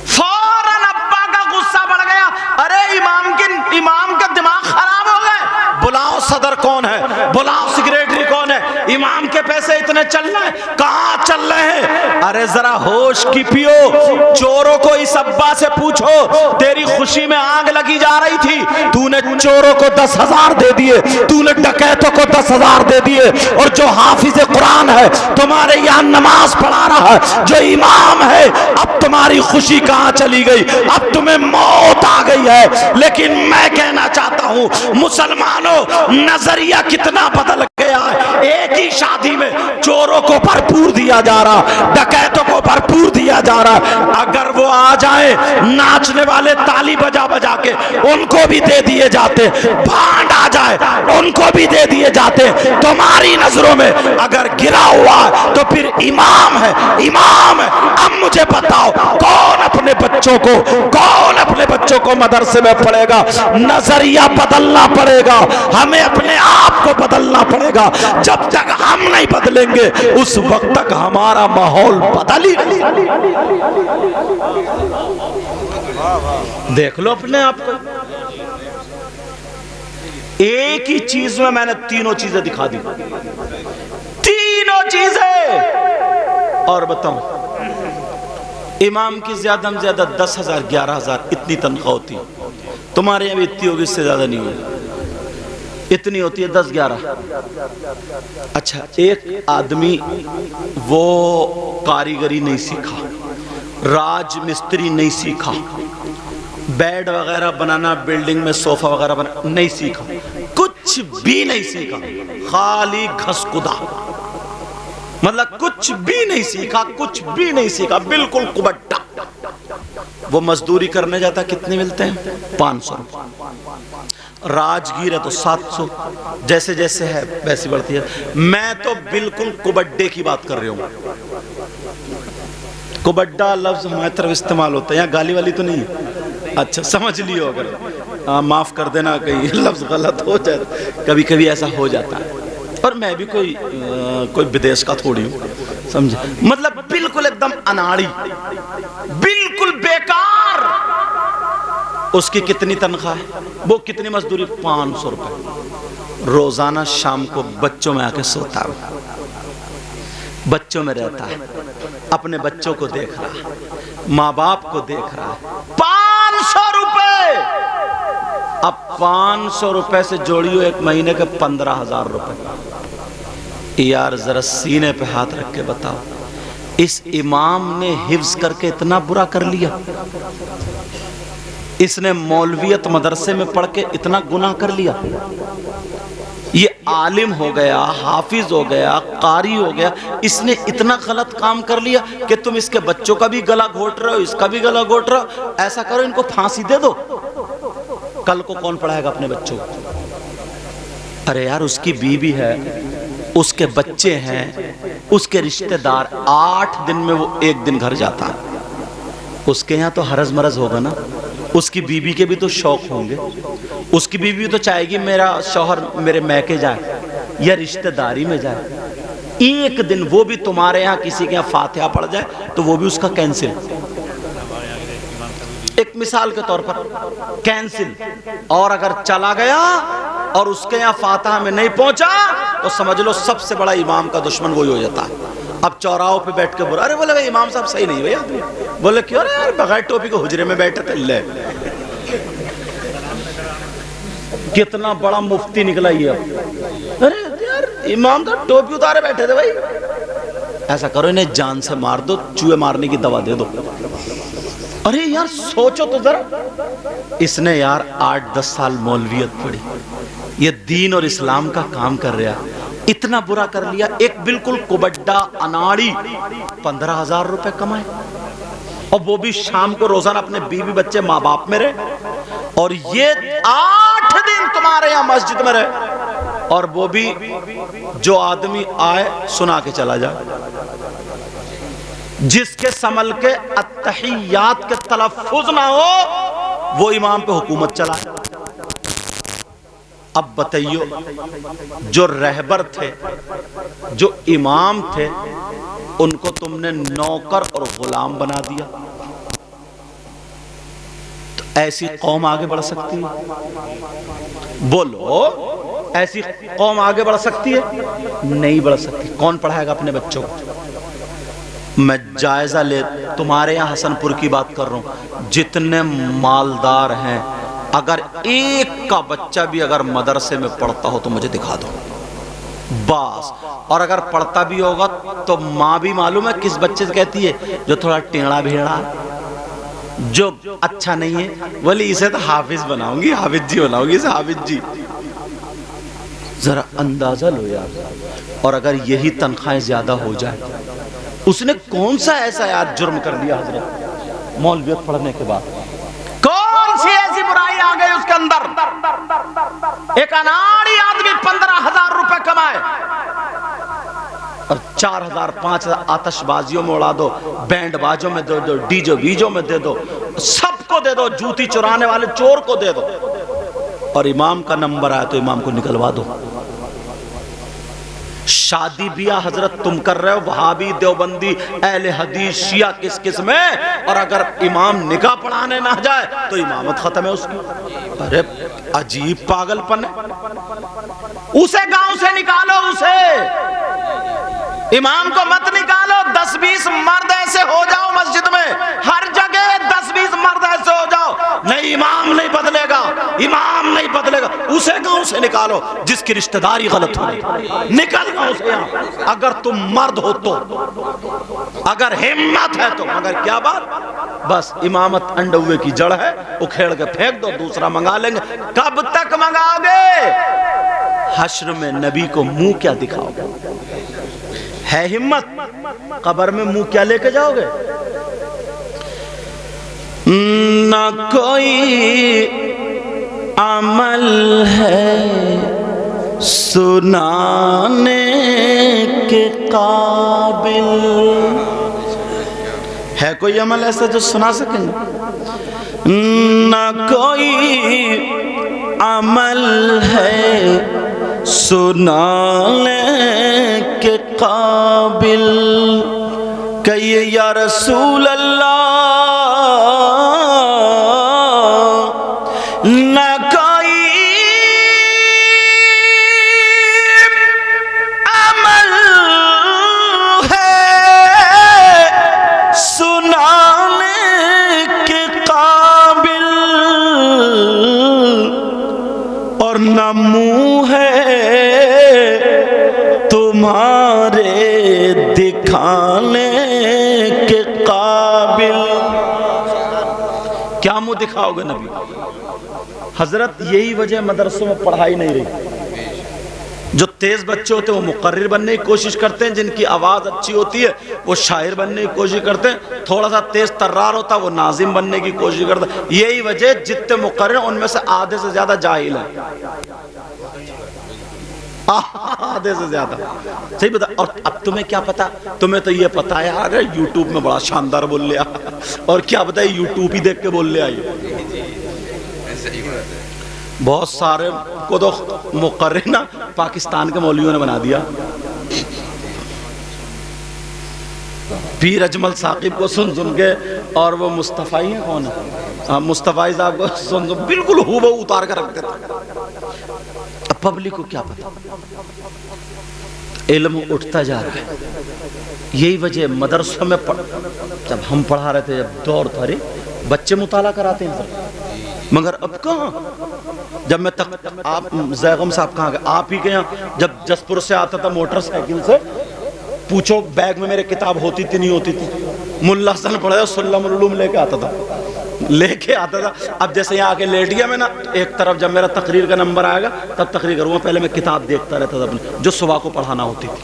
فوراً ابا کا غصہ بڑھ گیا. ارے امام کا دماغ خراب ہو گئے. بلاؤ صدر کون ہے، بلاؤ سیکریٹری کون ہے، امام کے پیسے سے اتنے چلنا ہے؟ کہاں چل رہے ہیں؟ ارے ذرا ہوش کی پیو، چوروں کو اس ابا سے پوچھو، تیری خوشی میں آگ لگی جا رہی تھی، تو نے چوروں کو 10,000 دے دیے، تو نے ڈکیتوں کو 10,000 دے دیے، اور جو حافظ قرآن ہے تمہارے یہاں نماز پڑھا رہا ہے، جو امام ہے، اب تمہاری خوشی کہاں چلی گئی؟ اب تمہیں موت آ گئی ہے۔ لیکن میں کہنا چاہتا ہوں مسلمانوں، نظریہ کتنا بدل گیا ہے۔ ایک ہی شادی میں چوروں کو بھرپور دیا جا رہا، ڈکیتوں کو بھرپور دیا جا رہا۔ اگر وہ آ جائیں ناچنے والے تالی بجا بجا کے ان کو بھی دے دیے جاتے، بھانڈ آ جائے ان کو بھی دے دیے جاتے۔ تمہاری نظروں میں اگر گرا ہوا ہے تو پھر امام ہے، امام ہے۔ اب مجھے بتاؤ کون اپنے بچوں کو مدرسے میں پڑھے گا؟ نظریہ بدلنا پڑے گا، ہمیں اپنے آپ کو بدلنا پڑے گا۔ جب تک ہم نہیں بدلیں گے اس وقت تک ہمارا ماحول بدل ہی نہیں۔ دیکھ لو اپنے آپ کو۔ ایک ہی چیز میں نے تینوں چیزیں دکھا دی، تینوں چیزیں۔ اور بتاؤں امام کی زیادہ میں زیادہ 10,000 11,000 اتنی تنخواہ ہوتی، تمہارے یہاں بھی اتنی ہوگی، اس سے زیادہ نہیں ہوگی، اتنی ہوتی ہے 10-11۔ اچھا ایک آدمی وہ کاریگری نہیں سیکھا، راج مستری نہیں سیکھا، بیڈ وغیرہ بنانا، بلڈنگ میں صوفہ وغیرہ بنانا نہیں سیکھا، کچھ بھی نہیں سیکھا، خالی گھسکدا، مطلب کچھ بھی نہیں سیکھا، کچھ بھی نہیں سیکھا، بالکل کبٹا۔ وہ مزدوری کرنے جاتا کتنے ملتے ہیں؟ 500 روپے۔ راجگیر ہے تو 700، جیسے جیسے ہے ویسی بڑھتی ہے۔ میں تو بالکل کبڈے کی بات کر رہا ہوں۔ کبڈا لفظ ہماری طرف استعمال ہوتا ہے، یہاں گالی والی تو نہیں ہے؟ اچھا سمجھ لیو، اگر معاف کر دینا کہیں لفظ غلط ہو جائے، کبھی کبھی ایسا ہو جاتا ہے۔ اور میں بھی کوئی بدیش کا تھوڑی ہوں، سمجھے؟ مطلب بالکل ایک دم اناڑی، بالکل بیکار۔ اس کی کتنی تنخواہ ہے؟ وہ کتنی مزدوری؟ 500 روپے۔ روزانہ شام کو بچوں میں آ کے سوتا ہے، بچوں میں رہتا ہے، اپنے بچوں کو دیکھ رہا ہے، ماں باپ کو دیکھ رہا ہے۔ 500 روپے۔ اب 500 روپے سے جوڑیو ایک مہینے کے 15,000 روپے۔ یار ذرا سینے پہ ہاتھ رکھ کے بتاؤ، اس امام نے حفظ کر کے اتنا برا کر لیا؟ اس نے مولویت مدرسے میں پڑھ کے اتنا گناہ کر لیا؟ یہ عالم ہو گیا، حافظ ہو گیا، قاری ہو گیا، اس نے اتنا غلط کام کر لیا کہ تم اس کے بچوں کا بھی گلا گھوٹ رہے ہو، اس کا بھی گلا گھوٹ رہے ہو۔ ایسا کرو ان کو پھانسی دے دو، کل کو کون پڑھائے گا اپنے بچوں کو؟ ارے یار اس کی بیوی ہے، اس کے بچے ہیں، اس کے رشتہ دار، 8 دن میں وہ 1 دن گھر جاتا ہے۔ اس کے یہاں تو حرج مرض ہوگا نا، اس کی بیوی کے بھی تو شوق ہوں گے، اس کی بیوی تو چاہے گی میرا شوہر میرے میکے جائے یا رشتہ داری میں جائے۔ 1 دن وہ بھی تمہارے یہاں کسی کے یہاں فاتحہ پڑھ جائے تو وہ بھی اس کا کینسل، ایک مثال کے طور پر کینسل۔ اور اگر چلا گیا اور اس کے یہاں فاتحہ میں نہیں پہنچا تو سمجھ لو سب سے بڑا امام کا دشمن وہی ہو جاتا ہے۔ اب چوراہوں پہ بیٹھ کے بولا، ارے بولے بھائی امام صاحب صحیح نہیں ہوئے آدمی، بولے کیوں؟ ارے یار بغیر ٹوپی کو حجرے میں بیٹھے تھے، لے کتنا بڑا مفتی نکلا یہ۔ ارے یار امام کا ٹوپی اتارے بیٹھے تھے بھائی۔ ایسا کرو انہیں جان سے مار دو، چوہے مارنے کی دوا دے دو۔ ارے یار سوچو تو ذرا، اس نے یار 8-10 سال مولویت پڑھی، یہ دین اور اسلام کا کام کر رہا، اتنا برا کر لیا۔ ایک بالکل کبڈا اناڑی 15,000 روپے کمائے، اور وہ بھی شام کو روزانہ اپنے بیوی بچے ماں باپ میں رہے، اور یہ 8 دن تمہارے یہاں مسجد میں رہے، اور وہ بھی جو آدمی آئے سنا کے چلا جائے، جس کے سمل کے التحیات کے تلفظ نہ ہو وہ امام پہ حکومت چلائے۔ اب بتائیو، جو رہبر تھے، جو امام تھے، ان کو تم نے نوکر اور غلام بنا دیا، تو ایسی قوم آگے بڑھ سکتی ہے؟ بولو ایسی قوم آگے بڑھ سکتی ہے؟ نہیں بڑھ سکتی۔ کون پڑھائے گا اپنے بچوں کو؟ میں جائزہ لے، تمہارے یہاں حسن پور کی بات کر رہا ہوں، جتنے مالدار ہیں اگر ایک کا بچہ بھی اگر مدرسے میں پڑھتا ہو تو مجھے دکھا دو بس۔ اور اگر پڑھتا بھی ہوگا تو ماں بھی معلوم ہے کس بچے سے کہتی ہے؟ جو تھوڑا ٹیڑھا بھیڑا، جو اچھا نہیں ہے، بولی اسے تو حافظ بناؤں گی، حافظ جی بناؤں گی اسے، حافظ جی۔ ذرا اندازہ لو یار، اور اگر یہی تنخواہیں زیادہ ہو جائے، اس نے کون سا ایسا یاد جرم کر دیا حضرت مولویت پڑھنے کے بعد؟ کون سی ایسی برائی آ گئی اس کے اندر؟ ایک اناڑی آدمی 15,000 روپے کمائے اور 4,000 5,000 آتش بازیوں میں اڑا دو، بینڈ بازوں میں دے دو، ڈی جے ویجوں میں دے دو، سب کو دے دو، جوتی چرانے والے چور کو دے دو، اور امام کا نمبر آیا تو امام کو نکلوا دو۔ شادی بیاہ حضرت تم کر رہے ہو، وہابی، دیوبندی، اہل حدیث، شیعہ کس میں، اور اگر امام نکاح پڑھانے نہ جائے تو امامت ختم ہے اس کی۔ ارے عجیب پاگل پن ہے۔ اسے گاؤں سے نکالو، اسے امام کو مت نکالو، 10-20 مرد ایسے ہو جاؤ مسجد میں، ہر جگہ 10-20 مرد ایسے ہو جاؤ، نہیں امام نہیں بدلے گا، امام نہیں بدلے گا۔ اسے گاؤں سے نکالو جس کی رشتہ داری غلط ہو، نکل گاؤں سے یہاں، اگر تم مرد ہو تو، اگر ہمت ہے تو۔ مگر کیا بات، بس امامت انڈوے کی جڑ ہے، اکھیڑ کے پھینک دو، دوسرا منگا لیں گے۔ کب تک منگاؤ گے؟ حشر میں نبی کو منہ کیا دکھاؤ گے؟ ہے ہمت؟ قبر میں منہ کیا لے کے جاؤ گے؟ نہ کوئی عمل ہے سنانے کے قابل، ہے کوئی عمل ایسا جو سنا سکیں گے؟ نہ کوئی عمل ہے سنانے کے قابل، کہیے یا رسول اللہ نہ کوئی عمل ہے سنانے کے قابل، اور نہ منہ ہے تمہارے دکھانے کے قابل۔ کیا منہ دکھاؤ گے نبی؟ حضرت یہی وجہ مدرسوں میں پڑھائی نہیں رہی۔ جو تیز بچے ہوتے ہیں وہ مقرر بننے کی کوشش کرتے ہیں، جن کی آواز اچھی ہوتی ہے وہ شاعر بننے کی کوشش کرتے ہیں، تھوڑا سا تیز ترار ہوتا ہے وہ ناظم بننے کی کوشش کرتا ہے۔ یہی وجہ جتنے مقرر ہیں ان میں سے آدھے سے زیادہ جاہل ہیں، آدھے سے زیادہ۔ صحیح بتا۔ اور اب تمہیں کیا پتا؟ تمہیں تو یہ پتا ہے یار یوٹیوب میں بڑا شاندار بول لیا، اور کیا پتا ہے یوٹیوب ہی دیکھ کے بول لیا۔ بہت سارے کو تو مقرر نا پاکستان کے مولویوں نے بنا دیا۔ پیر اجمل ثاقب کو سن کے، اور وہ مصطفی ہیں کون ہے، مصطفی صاحب کو سن بالکل ہو وہ اتار کر رکھ دیتے۔ اب پبلک کو کیا پتا؟ علم اٹھتا جا رہا ہے۔ یہی وجہ مدرسوں میں جب ہم پڑھا رہے تھے، جب دور تھا، بچے مطالعہ کراتے ہیں، مگر اب کہاں؟ جب میں آپ زیغم صاحب کہاں گئے؟ آپ ہی کے یہاں جب جسپور سے آتا تھا موٹر سائیکل سے، پوچھو بیگ میں میرے کتاب ہوتی تھی نہیں ہوتی تھی؟ ملا حسن پڑھا سلم العلوم لے کے آتا تھا۔ اب جیسے یہاں آ کے لیٹ گیا میں نا، ایک طرف جب میرا تقریر کا نمبر آئے گا تب تقریر کروں گا، پہلے میں کتاب دیکھتا رہتا تھا اپنی جو صبح کو پڑھانا ہوتی تھی۔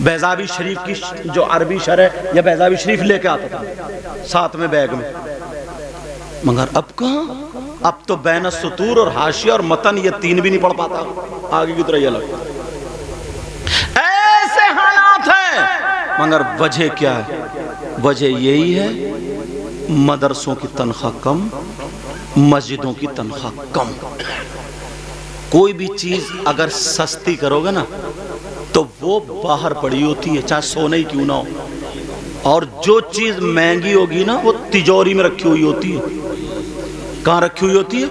بیضاوی شریف کی جو عربی شرح یا بیضاوی شریف لے کے آتا تھا ساتھ میں بیگ میں، مگر اب کہاں؟ اب تو بین السطور اور حاشیہ اور متن یہ تین بھی نہیں پڑھ پاتا، آگے کی طرح یہ لگ۔ ایسے حالات ہیں، مگر وجہ کیا ہے؟ وجہ یہی ہے مدرسوں کی تنخواہ کم، مسجدوں کی تنخواہ کم۔ کوئی بھی چیز اگر سستی کرو گے نا تو وہ باہر پڑی ہوتی ہے، چاہے سونے ہی کیوں نہ ہو، اور جو چیز مہنگی ہوگی نا وہ تجوری میں رکھی ہوئی ہوتی ہے۔ کہاں رکھی ہوئی ہوتی ہے؟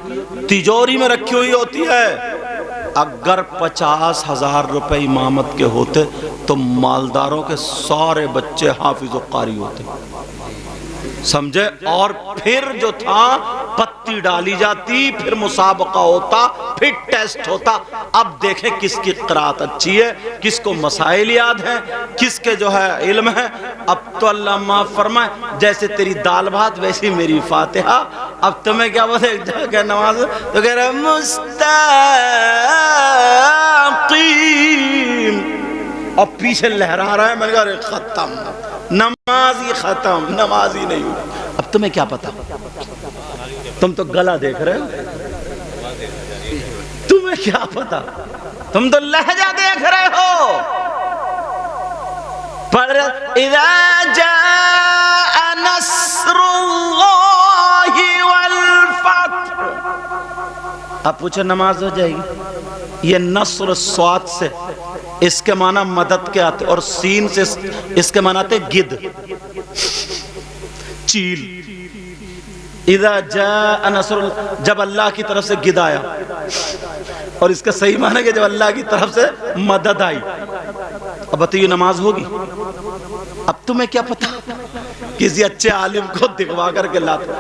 تجوری میں رکھی ہوئی ہوتی ہے۔ اگر 50,000 روپے امامت کے ہوتے تو مالداروں کے سارے بچے حافظ و قاری ہوتے، سمجھے؟ اور پھر جو تھا پتی ڈالی جاتی، پھر مسابقہ ہوتا، پھر ٹیسٹ ہوتا۔ اب دیکھیں کس کی قرات اچھی ہے، کس کو مسائل یاد ہیں، کس کے جو ہے علم ہے۔ اب تو اللہ معاف فرمائے، جیسے تیری دال بھات ویسی میری فاتحہ۔ اب تمہیں کیا بولے ایک جگہ کہ نماز تو کہہ رہے مستقیم، اب پیچھے لہرا رہا ہے، میں نے کہا ختم، نماز ہی ختم، نماز ہی نہیں ہوئی۔ اب تمہیں کیا پتا، تم تو گلا دیکھ رہے ہو، تمہیں کیا پتا، تم تو لہجہ دیکھ رہے ہو۔ پڑھ اذا جاء نصر اللہ والفتح، اب پوچھو نماز ہو جائے گی؟ یہ نصر سواد سے اس کے معنی مدد کے آتے، اور سین سے اس کے معنی آتے گد، چیل۔ اذا جاء نصر اللہ، جب اللہ کی طرف سے گد آیا، اور اس کا صحیح معنی کہ جب اللہ کی طرف سے مدد آئی۔ اب بتائیے نماز ہوگی؟ اب تمہیں کیا پتا، کسی اچھے عالم کو دکھوا کر کے لاتا۔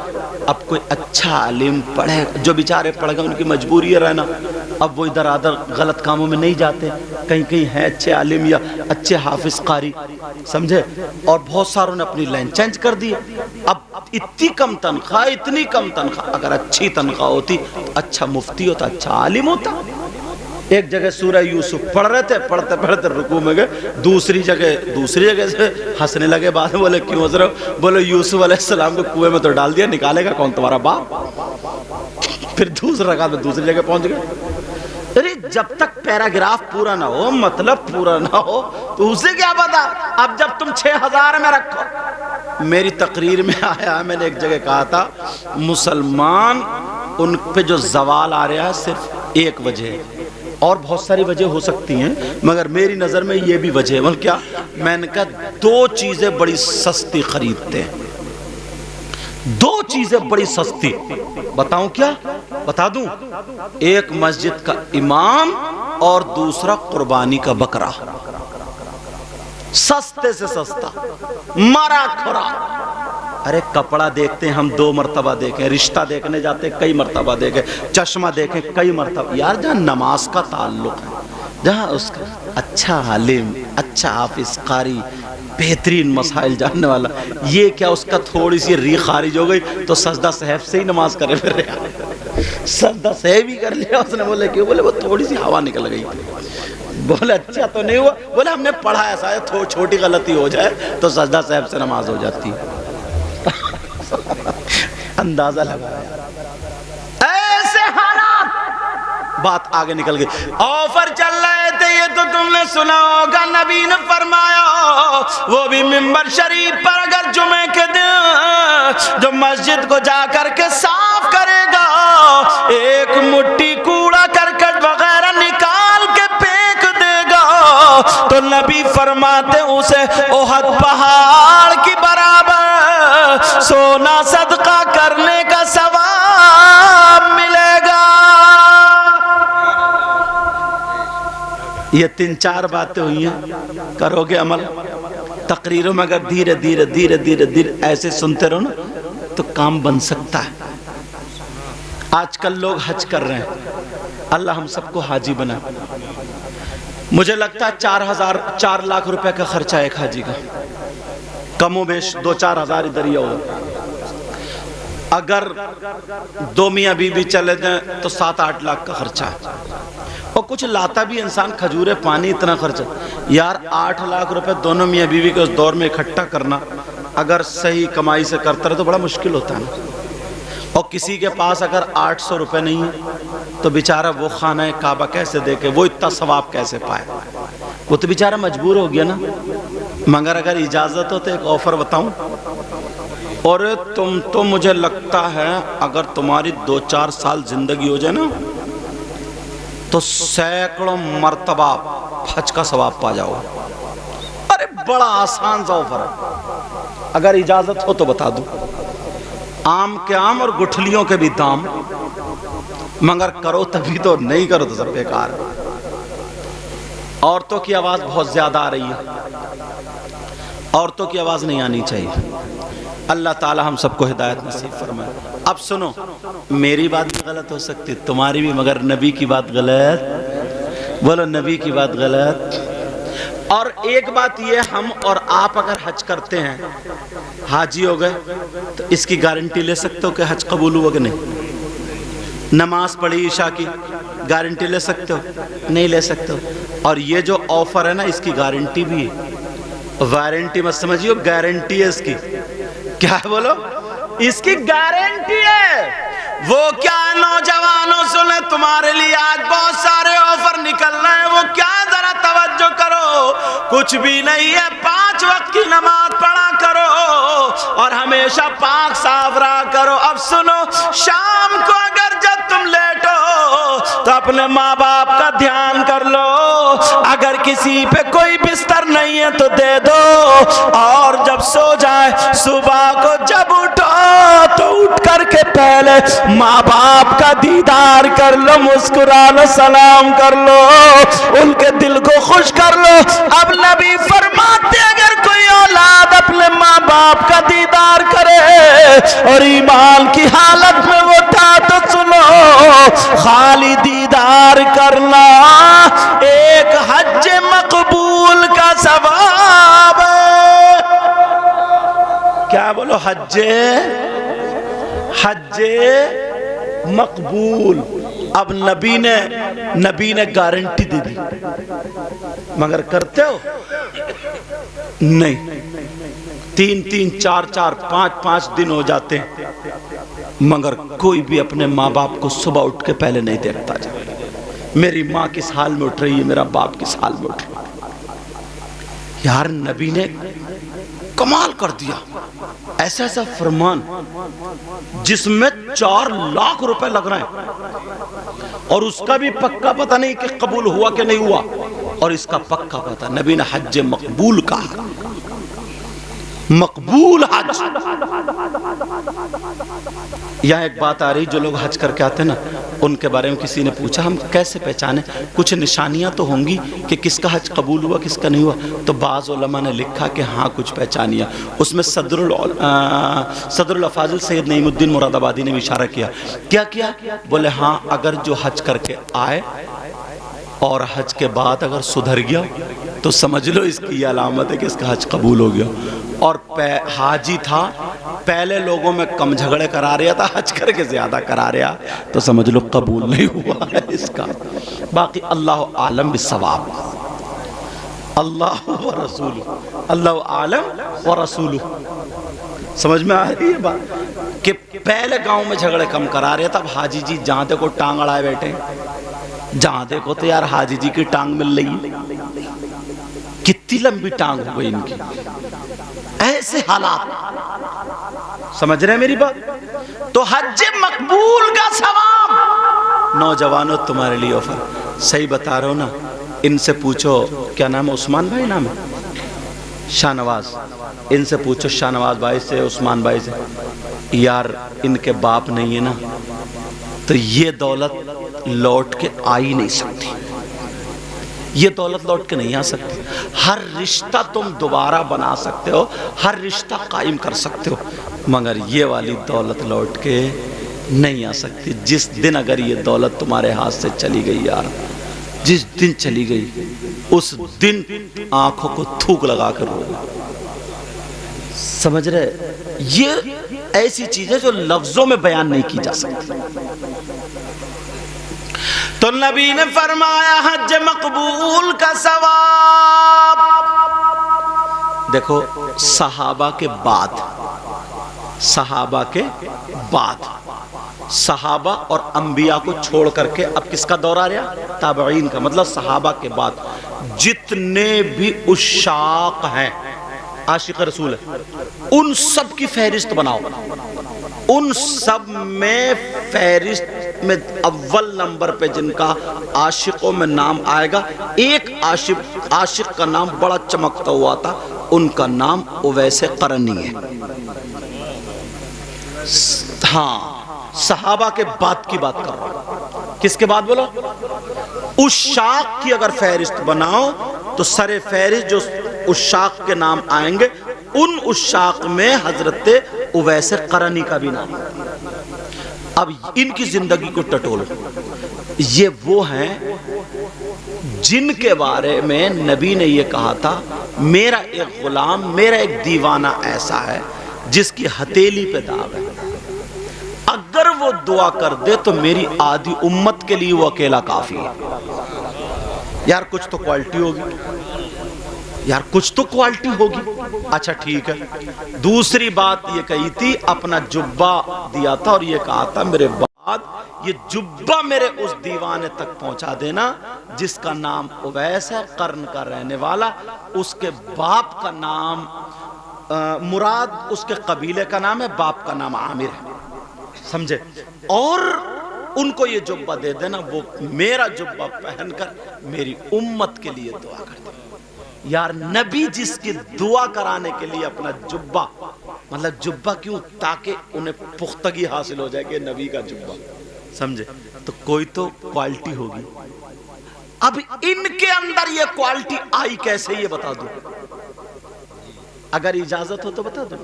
اب کوئی اچھا عالم پڑھے، جو بیچارے پڑھ گئے ان کی مجبوری ہے رہنا، اب وہ ادھر ادھر غلط کاموں میں نہیں جاتے، کہیں کہیں ہیں اچھے عالم یا اچھے حافظ قاری، سمجھے؟ اور بہت ساروں نے اپنی لائن چینج کر دی۔ اب اتنی کم تنخواہ، اتنی کم تنخواہ، اگر اچھی تنخواہ ہوتی اچھا مفتی ہوتا، اچھا عالم ہوتا۔ ایک جگہ سورہ یوسف پڑھ رہے تھے، پڑھتے پڑھتے رکوع میں گئے، دوسری جگہ سے ہنسنے لگے، بعد میں بولے کیوں ہنس رہے ہو؟ بولے یوسف علیہ السلام کو کنویں میں تو ڈال دیا، نکالے گا کون تمہارا باپ؟ پھر دوسرا رکعت میں دوسری جگہ پہنچ گئے۔ ارے جب تک پیراگراف پورا نہ ہو، مطلب پورا نہ ہو، تو اسے کیا پتا؟ اب جب تم 6,000 میں رکھو۔ میری تقریر میں آیا، میں نے ایک جگہ کہا تھا مسلمان ان پہ جو زوال آ رہا ہے صرف ایک وجہ ہے، اور بہت ساری وجہ ہو سکتی ہیں، مگر میری نظر میں یہ بھی وجہ ہے۔ بول کیا؟ میں نے کہا 2 چیزیں بڑی سستی خریدتے ہیں، 2 چیزیں بڑی سستی، بتاؤں کیا؟ بتا دوں؟ ایک مسجد کا امام اور دوسرا قربانی کا بکرا، سستے سے سستا، مرا کھرا۔ ارے کپڑا دیکھتے ہیں ہم 2 مرتبہ دیکھیں، رشتہ دیکھنے جاتے ہیں کئی مرتبہ دیکھیں، چشمہ دیکھیں کئی مرتبہ۔ یار جہاں نماز کا تعلق ہے، جہاں اس کا اچھا عالم، اچھا حافظ قاری، بہترین مسائل جاننے والا، یہ کیا اس کا تھوڑی سی ری خارج ہو گئی تو سجدہ صحیف سے ہی نماز کرے پھر رہا، سجدہ صحیف ہی کر لیا اس نے۔ بولے کیوں؟ بولے وہ تھوڑی سی ہوا نکل گئی تھی۔ بولے اچھا تو نہیں ہوا؟ بولے ہم نے پڑھا ایسا ہے، چھوٹی غلطی ہو جائے تو سجدہ صحیف سے نماز ہو جاتی ہے۔ اندازہ لگایا، ایسے حالات۔ بات آگے نکل گئی، آفر چل رہے تھے، یہ تو تم نے سنا ہوگا، نبی نے فرمایا وہ بھی منبر شریف پر اگر جمعے کے دن جو مسجد کو جا کر کے صاف کرے گا، ایک مٹھی کوڑا کرکٹ وغیرہ نکال کے پھینک دے گا، تو نبی فرماتے اسے احد پہاڑ کی برابر سونا صدقہ کرنے کا ثواب ملے گا۔ یہ 3-4 باتیں ہوئی ہیں، کرو گے عمل؟ تقریروں میں اگر دھیرے دھیرے دھیرے دھیرے دھیرے ایسے سنتے رہو نا تو کام بن سکتا ہے۔ آج کل لوگ حج کر رہے ہیں، اللہ ہم سب کو حاجی بنا۔ مجھے لگتا ہے 4 لاکھ روپے کا خرچہ ایک حاجی کا، کم و بیش 2-4 ہزار ادھر ہی ہوگا۔ اگر 2 میاں بیوی چلے جائیں تو 7-8 لاکھ کا خرچہ ہے، اور کچھ لاتا بھی انسان کھجورے پانی، اتنا خرچہ۔ یار 8 لاکھ روپے دونوں میاں بیوی کے اس دور میں اکٹھا کرنا اگر صحیح کمائی سے کرتا رہے تو بڑا مشکل ہوتا ہے نا۔ اور کسی کے پاس اگر 800 روپے نہیں ہے تو بیچارہ وہ خانہ کعبہ کیسے دیکھے، وہ اتنا ثواب کیسے پائے؟ وہ تو بیچارہ مجبور ہو گیا نا۔ مگر اگر اجازت ہو تو ایک آفر بتاؤں، اور تم تو مجھے لگتا ہے اگر تمہاری 2-4 سال زندگی ہو جائے نا تو سینکڑوں مرتبہ حج کا ثواب پا جاؤ۔ ارے بڑا آسان سا آفر ہے، اگر اجازت ہو تو بتا دوں۔ آم کے آم اور گٹھلیوں کے بھی دام، مگر کرو تبھی تو، نہیں کرو تو سب بیکار ہے۔ عورتوں کی آواز بہت زیادہ آ رہی ہے، عورتوں کی آواز نہیں آنی چاہیے۔ اللہ تعالی ہم سب کو ہدایت نصیب فرمائے۔ اب سنو، میری بات بھی غلط ہو سکتی، تمہاری بھی، مگر نبی کی بات غلط، بولو نبی کی بات غلط۔ اور ایک بات یہ، ہم اور آپ اگر حج کرتے ہیں، حاجی ہو گئے، تو اس کی گارنٹی لے سکتے ہو کہ حج قبول ہوا کہ نہیں؟ نماز پڑھی عشاء کی، گارنٹی لے سکتے ہو؟ نہیں لے سکتے ہو۔ اور یہ جو آفر ہے نا، اس کی گارنٹی بھی ہے، وارنٹی مت سمجھیو، گارنٹی ہے اس کی۔ کیا ہے بولو؟ اس کی گارنٹی ہے۔ وہ کیا نوجوانوں سنیں، تمہارے لیے آج بہت سارے آفر نکل رہے ہیں، وہ کیا ذرا توجہ کرو، کچھ بھی نہیں ہے، 5 وقت کی نماز پڑھا کرو اور ہمیشہ پاک صاف رہا کرو۔ اب سنو، شام کو اگر جب تم لیٹو تو اپنے ماں باپ کا دھیان کر لو، اگر کسی پہ کوئی بستر نہیں ہے تو دے دو، اور جب سو جائے صبح کو جب اٹھو تو اٹھ کر کے پہلے ماں باپ کا دیدار کر لو، مسکرانا سلام کر لو، ان کے دل کو خوش کر لو۔ اب نبی فرماتے اگر کوئی اولاد اپنے ماں باپ کا دیدار کرے اور ایمان کی حالت میں وہ تھا تو سنو، خالی دیدار کرنا ایک حج مقبول کا ثواب ہے۔ کیا بولو؟ حج مقبول۔ اب نبی نے گارنٹی دے دی، مگر کرتے ہو نہیں۔ 3 4 5 دن ہو جاتے ہیں، مگر کوئی بھی اپنے ماں باپ کو صبح اٹھ کے پہلے نہیں دیکھتا جا، میری ماں کس حال میں اٹھ رہی ہے، میرا باپ کس حال میں اٹھ رہا ہے۔ یار نبی نے کمال کر دیا، ایسا ایسا فرمان جس میں 4 لاکھ روپے لگ رہے ہیں، اور اس کا بھی پکا پتہ نہیں کہ قبول ہوا کہ نہیں ہوا، اور اس کا پکا پتہ، نبی نے حج مقبول کہا، مقبول حج۔ یہاں ایک بات آ رہی، جو لوگ حج کر کے آتے ہیں نا، ان کے بارے میں کسی نے پوچھا ہم کیسے پہچانے، کچھ نشانیاں تو ہوں گی کہ کس کا حج قبول ہوا کس کا نہیں ہوا، تو بعض علماء نے لکھا کہ ہاں کچھ پہچانیاں، اس میں صدر الافاضل سید نعیم الدین مراد آبادی نے بھی اشارہ کیا۔ کیا کیا؟ بولے ہاں، اگر جو حج کر کے آئے اور حج کے بعد اگر سدھر گیا تو سمجھ لو اس کی یہ علامت ہے کہ اس کا حج قبول ہو گیا، اور حاجی تھا، پہلے لوگوں میں کم جھگڑے کرا رہا تھا، حج کر کے زیادہ کرا رہا، تو سمجھ لو قبول نہیں ہوا ہے اس کا۔ باقی اللہ عالم بالثواب، اللہ و رسول، اللہ عالم و رسول۔ سمجھ میں آ رہی ہے بات کہ پہلے گاؤں میں جھگڑے کم کرا رہے تھا، اب حاجی جی جہاں دیکھو ٹانگ اڑائے بیٹھے، جہاں دیکھو تو یار حاجی جی کی ٹانگ مل رہی، کتنی لمبی ٹانگ ہو گئی ان کی، ایسے حالات۔ سمجھ رہے ہیں میری بات؟ تو حج مقبول کا ثواب، نوجوانوں تمہارے لیے آفر، صحیح بتا رہا ہوں نا؟ ان سے پوچھو، کیا نام ہے، عثمان بھائی نام ہے، شاہ نواز، ان سے پوچھو شاہ نواز بھائی سے، عثمان بھائی سے، یار ان کے باپ نہیں ہے نا، تو یہ دولت لوٹ کے آ ہی نہیں سکتی، یہ دولت لوٹ کے نہیں آ سکتی۔ ہر رشتہ تم دوبارہ بنا سکتے ہو، ہر رشتہ قائم کر سکتے ہو، مگر یہ والی دولت لوٹ کے نہیں آ سکتی۔ جس دن اگر یہ دولت تمہارے ہاتھ سے چلی گئی یار، جس دن چلی گئی، اس دن آنکھوں کو تھوک لگا کر رو گئی۔ سمجھ رہے؟ یہ ایسی چیزیں جو لفظوں میں بیان نہیں کی جا سکتی۔ تو نبی نے فرمایا حج مقبول کا ثواب۔ دیکھو صحابہ کے بعد، صحابہ اور انبیاء کو چھوڑ کر کے اب کس کا دور آ رہا؟ تابعین کا، مطلب صحابہ کے بعد جتنے بھی عشاق ہیں، عاشق رسول ہے، ان سب کی فہرست بناؤ، ان سب میں فہرست میں اول نمبر پہ جن کا عاشقوں میں نام آئے گا، ایک عاشق کا نام بڑا چمکتا ہوا تھا، ان کا نام اویس قرنی ہے۔ ہاں، صحابہ کے بعد کی بات کر رہا ہوں۔ کس کے بعد بولو؟ عشاق کی اگر فہرست بناؤ تو سر فہرست جو عشاق کے نام آئیں گے ان عشاق میں حضرت اویس قرنی کا بھی نام ہے۔ اب ان کی زندگی کو ٹٹولو، یہ وہ ہیں جن کے بارے میں نبی نے یہ کہا تھا میرا ایک غلام، میرا ایک دیوانہ ایسا ہے جس کی ہتھیلی پہ داغ ہے، اگر وہ دعا کر دے تو میری آدھی امت کے لیے وہ اکیلا کافی ہے۔ یار کچھ تو کوالٹی ہوگی، یار کچھ تو کوالٹی ہوگی۔ اچھا ٹھیک ہے، دوسری بات یہ کہی تھی اپنا جبہ دیا تھا اور یہ کہا تھا میرے بعد یہ جبہ میرے اس دیوانے تک پہنچا دینا جس کا نام اویس ہے، قرن کا رہنے والا، اس کے باپ کا نام مراد اس کے قبیلے کا نام ہے، باپ کا نام عامر ہے، سمجھے؟ اور ان کو یہ جبہ دے دینا، وہ میرا جبہ پہن کر میری امت کے لیے دعا کر دے۔ یار نبی جس کی دعا کرانے کے لیے اپنا جبہ، مطلب جبہ کیوں؟ تاکہ انہیں پختگی حاصل ہو جائے کہ نبی کا جبہ، سمجھے؟ تو کوئی تو کوالٹی ہوگی۔ اب ان کے اندر یہ کوالٹی آئی کیسے یہ بتا دوں، اگر اجازت ہو تو بتا دوں۔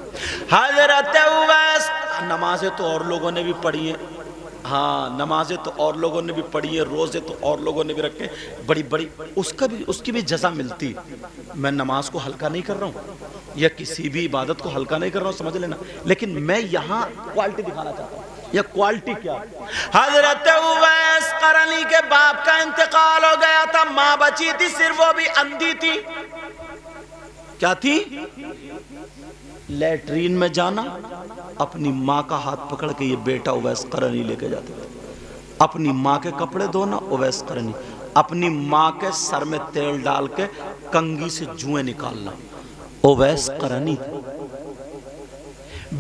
حضرت اویس، نمازیں تو اور لوگوں نے بھی پڑھی ہیں، ہاں نمازیں تو اور لوگوں نے بھی پڑھی ہیں، روزے تو اور لوگوں نے بھی رکھے، بڑی بڑی اس کی بھی جزا ملتی۔ میں نماز کو ہلکا نہیں کر رہا ہوں یا کسی بھی عبادت کو ہلکا نہیں کر رہا ہوں، سمجھ لینا، لیکن میں یہاں کوالٹی دکھانا چاہتا ہوں۔ یہ کوالٹی کیا؟ حضرت اویس قرنی کے باپ کا انتقال ہو گیا تھا، ماں بچی تھی، صرف وہ بھی اندھی تھی۔ کیا تھی؟ لیٹرین میں جانا، اپنی ماں کا ہاتھ پکڑ کے یہ بیٹا اویس قرنی لے کے جاتے تھے، اپنی ماں کے کپڑے دھونا اویس قرنی، اپنی ماں کے سر میں تیل ڈال کے کنگھی سے جوئیں نکالنا اویس قرنی۔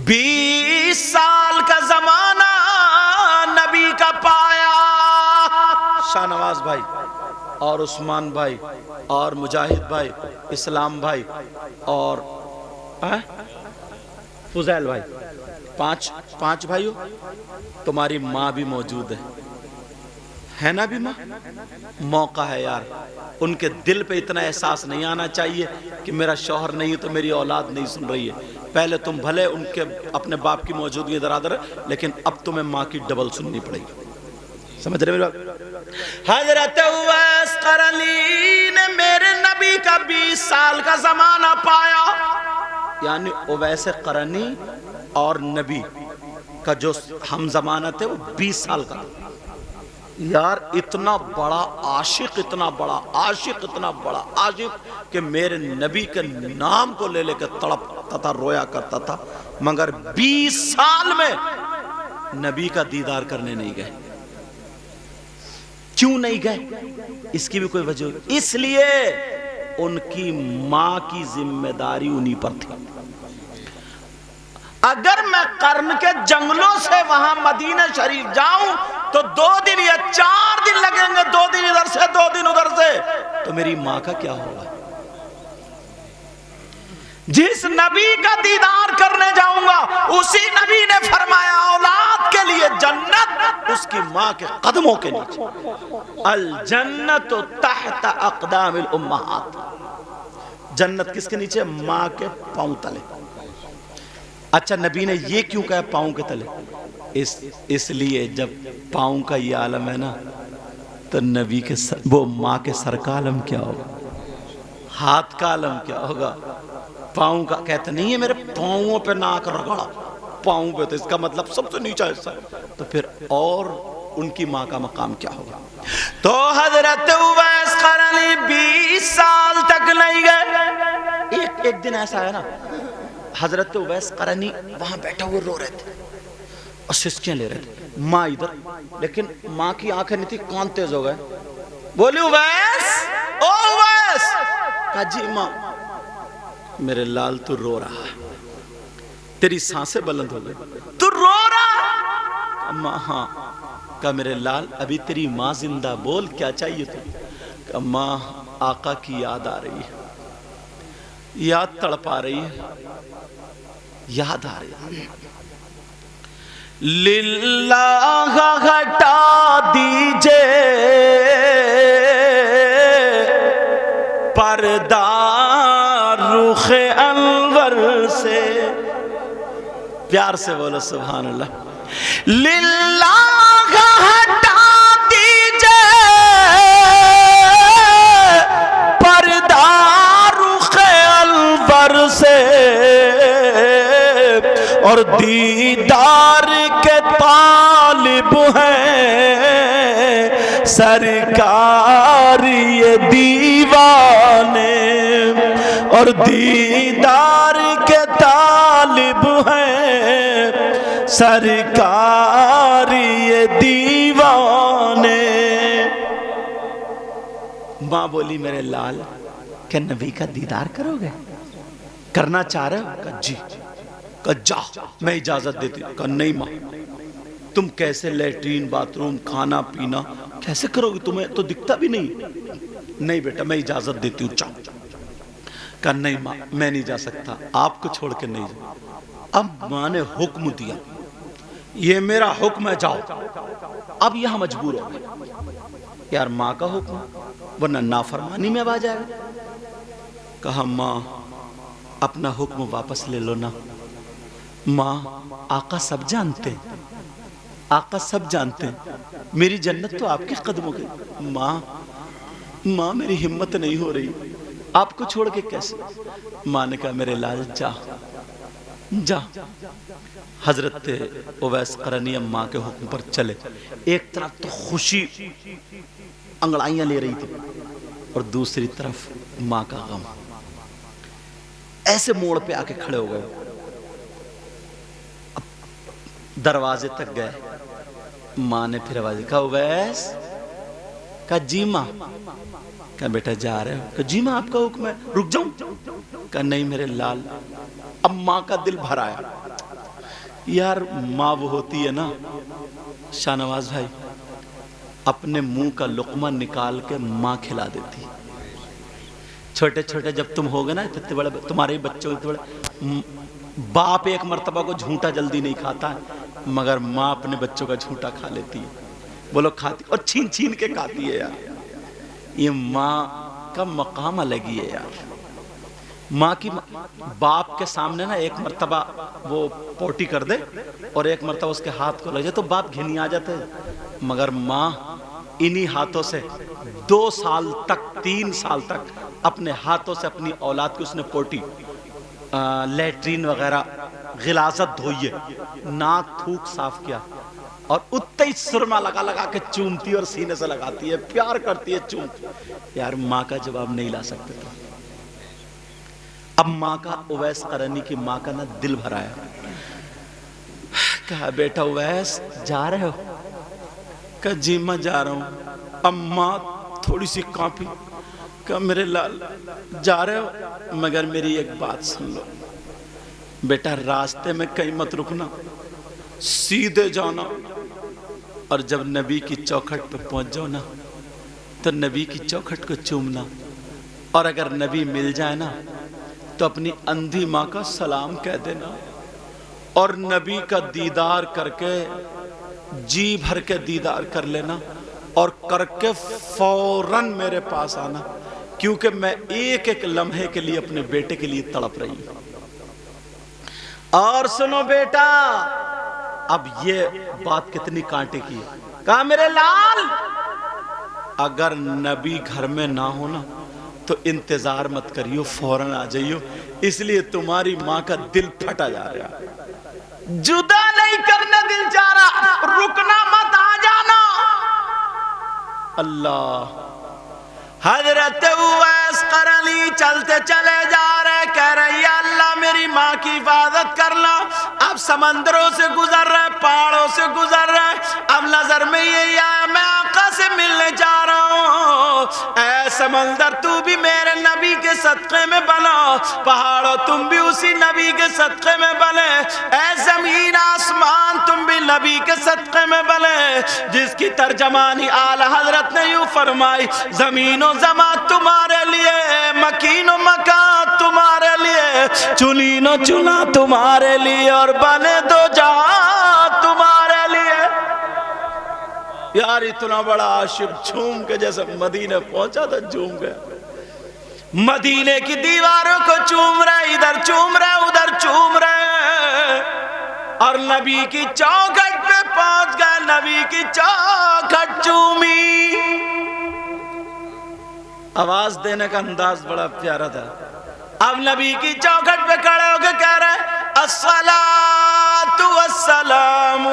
20 سال کا زمانہ نبی کا پایا، شاہ نواز بھائی اور عثمان بھائی اور مجاہد بھائی، اسلام بھائی اور فضیل بھائی، پانچ بھائیو، تمہاری ماں بھی موجود ہے نا بھی ماں؟ موقع ہے یار، ان کے دل پہ اتنا احساس نہیں آنا چاہیے کہ میرا شوہر نہیں تو میری اولاد نہیں سن رہی ہے۔ پہلے تم بھلے ان کے اپنے باپ کی موجودگی درادر ہے، لیکن اب تمہیں ماں کی ڈبل سننی پڑے گی، سمجھ رہے میری بات؟ حضرت اویس قرنی نے میرے نبی کا 20 سال کا زمانہ پایا، یعنی اویس قرنی اور نبی کا جو ہم زمانہ تھے وہ 20 سال کا تھا۔ یار اتنا بڑا عاشق، اتنا بڑا عاشق، اتنا بڑا عاشق کہ میرے نبی کے نام کو لے لے کے تڑپتا تھا، رویا کرتا تھا، مگر 20 سال میں نبی کا دیدار کرنے نہیں گئے۔ کیوں نہیں گئے؟ اس کی بھی کوئی وجہ، اس لیے ان کی ماں کی ذمہ داری انہی پر تھی۔ اگر میں قرن کے جنگلوں سے وہاں مدینہ شریف جاؤں تو 2 دن یا 4 دن لگیں گے، 2 دن ادھر سے 2 دن ادھر سے، تو میری ماں کا کیا ہوگا؟ جس نبی کا دیدار کرنے جاؤں گا اسی نبی نے فرمایا اولاد کے لیے جنت اس کی ماں کے قدموں کے نیچے، الجنت تحت اقدام الامہات، جنت کس کے نیچے؟ ماں کے پاؤں تلے۔ اچھا نبی نے یہ کیوں کہا پاؤں کے تلے؟ اس لیے جب پاؤں کا یہ عالم ہے نا تو نبی کے وہ ماں کے سر کا عالم کیا ہوگا، ہاتھ کا عالم کیا ہوگا؟ پاؤں کا کہتے نہیں ہے میرے پاؤں پہ ناک رگڑا، پاؤں پہ، تو اس کا مطلب سب سے نیچا حصہ، تو پھر اور ان کی ماں کا مقام کیا ہوگا؟ تو حضرت اویس قرنی 20 سال تک نہیں گئے۔ ایک دن ایسا ہے نا، حضرت اویس قرنی وہاں بیٹھا ہوئے رو رہے تھے اور سسکیاں لے رہے تھے، ماں ادھر، لیکن ماں کی آنکھیں نہیں تھی، کان تیز ہو گئے، بولی اویس، او اویس، کہا جی ماں، میرے لال تو رو رہا ہے، تیری سانسیں بلند ہو گئی، تو رو رہا؟ ماں ہاں۔ کہا میرے لال ابھی تیری ماں زندہ، بول کیا چاہیے تھا؟ کہا ماں آقا کی یاد آ رہی ہے، یاد تڑپا رہی ہے، یاد آ رہی ہے، للہ ہٹا دیجئے پردہ رخ انور سے. پیار سے بولو سبحان اللہ. للہ ہٹا دیجئے پردہ رخ انور سے اور دیدار کے طالب ہیں سرکار یہ دیوانے. اور دیدار کے طالب ہیں سرکار یہ دیوانے. ماں بولی میرے لال کہ نبی کا دیدار کرو گے؟ کرنا چاہ رہے ہو؟ کہا جی. کہا جا میں اجازت دیتی ہوں. کہا نہیں ماں تم کیسے لیٹرین باتھ روم کھانا پینا کیسے کرو گے؟ تمہیں تو دکھتا بھی نہیں. نہیں بیٹا میں اجازت دیتی ہوں جاؤ. کہا نہیں ماں میں نہیں جا سکتا آپ کو چھوڑ کے نہیں جاؤ. اب ماں نے حکم دیا یہ میرا حکم ہے جاؤ. اب یہاں مجبور ہو گئے یار ماں کا حکم ورنہ نافرمانی میں آ جائے. کہا ماں اپنا حکم واپس لے لو نا. ماں آقا سب جانتے ہیں آقا سب جانتے ہیں میری جنت تو آپ کے قدموں کی. ماں میری ہمت نہیں ہو رہی آپ کو چھوڑ کے کیسے. ماں نے کہا میرے لال جا جا. حضرت اویس قرنی ماں کے حکم پر چلے. ایک طرف تو خوشی انگڑائیاں لے رہی تھی اور دوسری طرف ماں کا غم. ایسے موڑ پہ آ کے کھڑے ہو گئے. دروازے تک گئے. ماں نے پھر آواز کہا اویس. کہا جی ماں. کہا بیٹا جا رہے ہو؟ کہا جی ماں آپ کا حکم ہے رک جاؤں. کہا نہیں میرے لال. اب ماں کا دل بھر آیا. یار ماں وہ ہوتی ہے نا شاہ نواز بھائی اپنے منہ کا لقمہ نکال کے ماں کھلا دیتی. چھوٹے چھوٹے جب تم ہوگے نا اتنے بڑے تمہارے بچوں اتنے بڑے باپ ایک مرتبہ کو جھوٹا جلدی نہیں کھاتا ہے مگر ماں اپنے بچوں کا جھوٹا کھا لیتی ہے. بولو کھاتی اور چھین چھین کے کھاتی ہے. یار یہ ماں کا مقام الگ ہی ہے یار. ماں کی باپ کے سامنے نا ایک مرتبہ وہ پوٹی کر دے اور ایک مرتبہ اس کے ہاتھ کو لگ جائے تو باپ گھنی آ جاتے ہیں مگر ماں انہی ہاتھوں سے 2 سال تک 3 سال تک اپنے ہاتھوں سے اپنی اولاد کو اس نے پوٹی لیٹرین وغیرہ غلاظت دھوئی ہے ناک تھوک صاف کیا اور اتنے ہی سرما لگا لگا کے چومتی اور سینے سے لگاتی ہے پیار کرتی ہے چومتی. یار ماں کا جواب نہیں لا سکتے تھے. اب ماں کا اویس قرنی کی ماں کا نا دل بھرایا. کہا بیٹا اویس جا رہے ہو؟ کہا جی میں جا رہا ہوں. اب ماں تھوڑی سی کانپی. کہا میرے لال جا رہے ہو مگر میری ایک بات سن لو بیٹا راستے میں کہیں مت رکنا سیدھے جانا اور جب نبی کی چوکھٹ پہ پہنچ جاؤ نا تو نبی کی چوکھٹ کو چومنا اور اگر نبی مل جائے نا تو اپنی اندھی ماں کا سلام کہہ دینا اور نبی کا دیدار کر کے جی بھر کے دیدار کر لینا اور کر کے فوراً میرے پاس آنا کیونکہ میں ایک ایک لمحے کے لیے اپنے بیٹے کے لیے تڑپ رہی ہوں. اور سنو بیٹا اب یہ بات کتنی کانٹے کی ہے. کہا میرے لال اگر نبی گھر میں نہ ہونا تو انتظار مت کریو فوراً آ جائیو اس لیے تمہاری ماں کا دل پھٹا جا رہا. جدا نہیں کرنا دل جا رہا رکنا مت آ جانا. اللہ حضرت اویس قرنی چلتے چلے جا رہے کہہ رہے یا اللہ میری ماں کی حفاظت کرنا. اب سمندروں سے گزر رہے پہاڑوں سے گزر رہے اب نظر میں یہ آیا میں آقا سے ملنے جا رہا ہوں. اے سمندر تو بھی میرے نبی کے صدقے میں بنا پہاڑوں تم بھی اسی نبی کے صدقے میں بنے اے زمین آسمان تم بھی نبی کے صدقے میں بنے. جس کی ترجمانی اعلی حضرت نے یوں فرمائی زمین و زمان تمہارے لیے مکین و مکان تمہارے لیے چنین و چنا تمہارے لیے اور بنے دو جہاں تمہارے سرکار اتنا بڑا عاشق جھوم کے جیسے مدینے پہنچا تھا جھوم گیا. مدینے کی دیواروں کو چوم رہے, ادھر چوم رہے ادھر چوم رہے, اور نبی کی چوکھٹ پہ پہنچ گئے, نبی کی چوکھٹ چومی. آواز دینے کا انداز بڑا پیارا تھا. اب نبی کی چوکھٹ پہ کھڑے ہو کے کہہ رہے الصلاۃ والسلام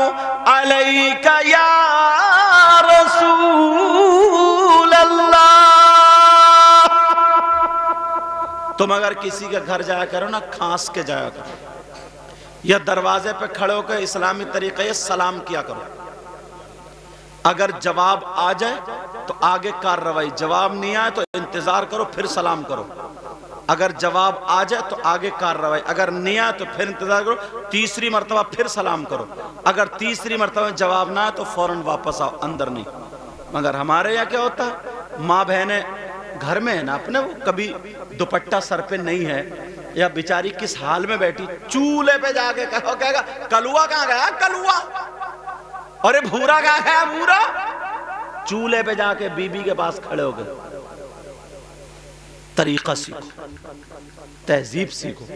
علیک یا رسول اللہ. تم اگر کسی کے گھر جایا کرو نا کھانس کے جایا کرو, یا دروازے پہ کھڑے ہو کے اسلامی طریقے سلام کیا کرو. اگر جواب آ جائے تو آگے کارروائی, جواب نہیں آئے تو انتظار کرو پھر سلام کرو. اگر جواب آ جائے تو آگے کارروائی, اگر نہیں آئے تو پھر انتظار کرو, تیسری مرتبہ پھر سلام کرو. اگر تیسری مرتبہ جواب نہ آئے تو فوراً واپس آؤ, اندر نہیں. مگر ہمارے یہاں کیا ہوتا ہے, ماں بہنیں گھر میں ہے نا اپنے, وہ کبھی دوپٹہ سر پہ نہیں ہے یا بیچاری کس حال میں بیٹھی, چولہے پہ جا کے کہے گا کلوا کہاں گیا کلوا, اور بھورا کہاں گیا بھورا. چولہے پہ جا کے بی بی کے پاس کھڑے ہو گئے. طریقہ سیکھو, تہذیب سیکھو,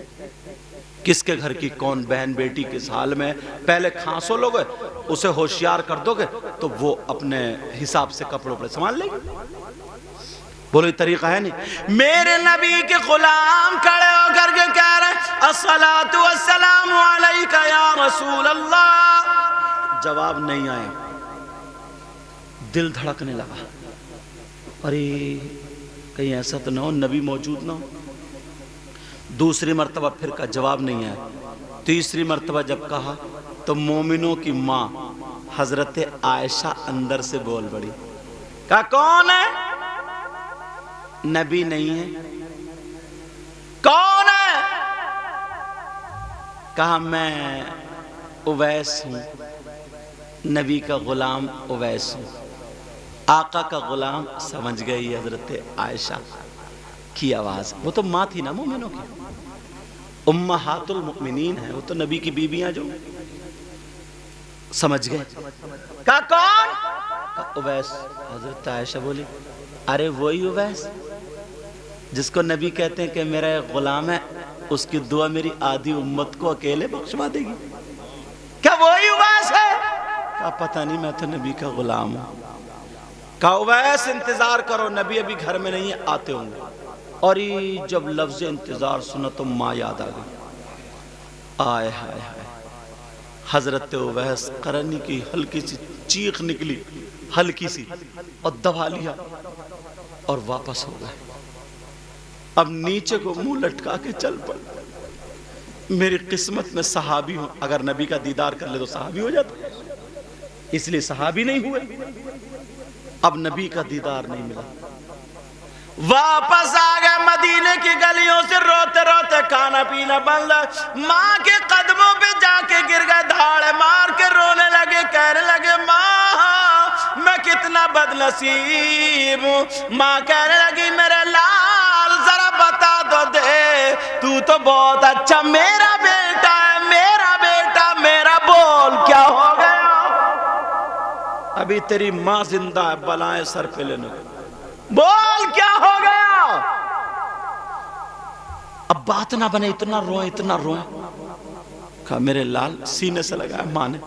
کس کے گھر کی کون بہن بیٹی کس حال میں. پہلے کھانسو لوگے اسے ہوشیار کر دو گے تو وہ اپنے حساب سے کپڑوں پر سنبھال لے گی. بولو یہ طریقہ ہے نہیں. میرے نبی کے غلام کھڑے ہو کر کے کہہ رہے الصلاۃ والسلام علیک یا رسول اللہ. جواب نہیں آئے, دل دھڑکنے لگا, ارے کہیں ایسا تو نہ ہو نبی موجود نہ ہو. دوسری مرتبہ پھر کا جواب نہیں آیا. تیسری مرتبہ جب کہا تو مومنوں کی ماں حضرت عائشہ اندر سے بول پڑی, کہا کون ہے؟ نبی نہیں ہے. کون ہے؟ کہا میں اویس ہوں, نبی کا غلام اویس ہوں. آقا کا غلام سمجھ گئی حضرت عائشہ کی آواز. وہ تو ماں تھی نا مومنوں کی, امہات المؤمنین ہیں, وہ تو نبی کی بیویاں جو سمجھ گئے. کہا کون؟ کہا اویس. حضرت عائشہ بولی ارے وہی اویس جس کو نبی کہتے ہیں کہ میرا ایک غلام ہے, اس کی دعا میری آدھی امت کو اکیلے بخشوا دے گی. کیا وہی اویس ہے؟ کہا پتہ نہیں, میں تو نبی کا غلام ہوں. کہا اویس انتظار کرو, نبی ابھی گھر میں نہیں آتے ہوں گے. اور جب لفظ انتظار سنا تو ماں یاد آ گئی. آئے ہائے ہائے, حضرت اویس قرنی کی ہلکی سی چیخ نکلی, ہلکی سی, اور دبا لیا اور واپس ہو گئے. اب نیچے کو منہ لٹکا کے چل پڑ. میری قسمت میں صحابی ہوں, اگر نبی کا دیدار کر لے تو صحابی ہو جاتا, اس لیے صحابی نہیں ہوئے. اب نبی کا دیدار نہیں ملا. واپس آ گئے مدینے کی گلیوں سے روتے روتے, کھانا پینا بند. ماں کے قدموں پہ جا کے گر گئے, دھاڑے مار کے رونے لگے, کہنے لگے ماں میں کتنا بد نصیب ہوں. ماں کہنے لگی میرے لال ذرا بتا تو دے, تو بہت اچھا میرا بیٹا ہے, میرا بیٹا, میرا بول کیا ہو گیا. ابھی تیری ماں زندہ ہے, بلائیں سر پہ لینے کو, بول کیا ہو گیا. اب بات نہ بنے, اتنا روئیں اتنا روئیں. کہا میرے لال, سینے سے لگایا ماں نے,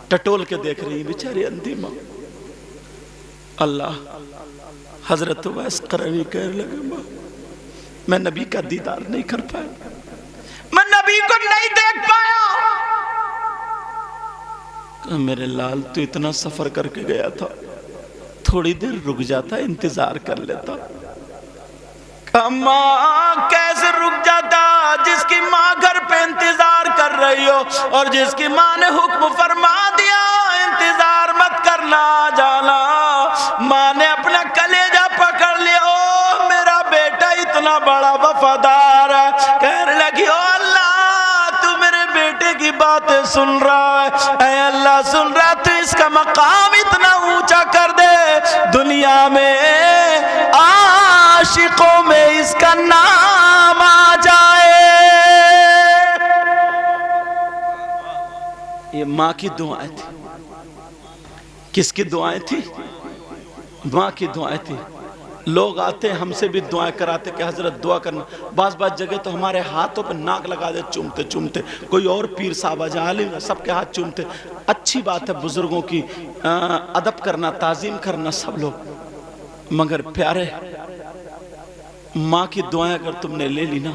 ٹٹول کے دیکھ رہی بیچاری اندھی ماں. اللہ. حضرت اویس قرنی کہنے لگے ماں میں نبی کا دیدار نہیں کر پایا, میں نبی کو نہیں دیکھ پایا. کہا میرے لال تو اتنا سفر کر کے گیا تھا, تھوڑی دیر رک جاتا, انتظار کر لیتا. کہا ماں کیسے رک جاتا, جس کی ماں گھر پہ انتظار کر رہی ہو, اور جس کی ماں نے حکم فرما دیا انتظار مت کرنا جانا. ماں نے اپنا کلیجہ پکڑ لیا, او میرا بیٹا اتنا بڑا وفادار ہے. کہنے لگی او اللہ تو میرے بیٹے کی باتیں سن رہا ہے, اے اللہ سن رہا, تو اس کا مقام اتنا اونچا کر دے, دنیا میں عاشقوں میں اس کا نام آ جائے. یہ ماں کی دعائیں تھی. کس کی دعائیں تھی؟ دعا کی دعائیں تھی. لوگ آتے ہیں ہم سے بھی دعائیں کراتے کہ حضرت دعا کرنا. بعض جگہ تو ہمارے ہاتھوں پہ ناک لگا دے چومتے چومتے. کوئی اور پیر صاحب جہاں عالم سب کے ہاتھ چومتے. اچھی بات ہے بزرگوں کی ادب کرنا، تعظیم کرنا سب لوگ، مگر پیارے ماں کی دعائیں اگر تم نے لے لی نا،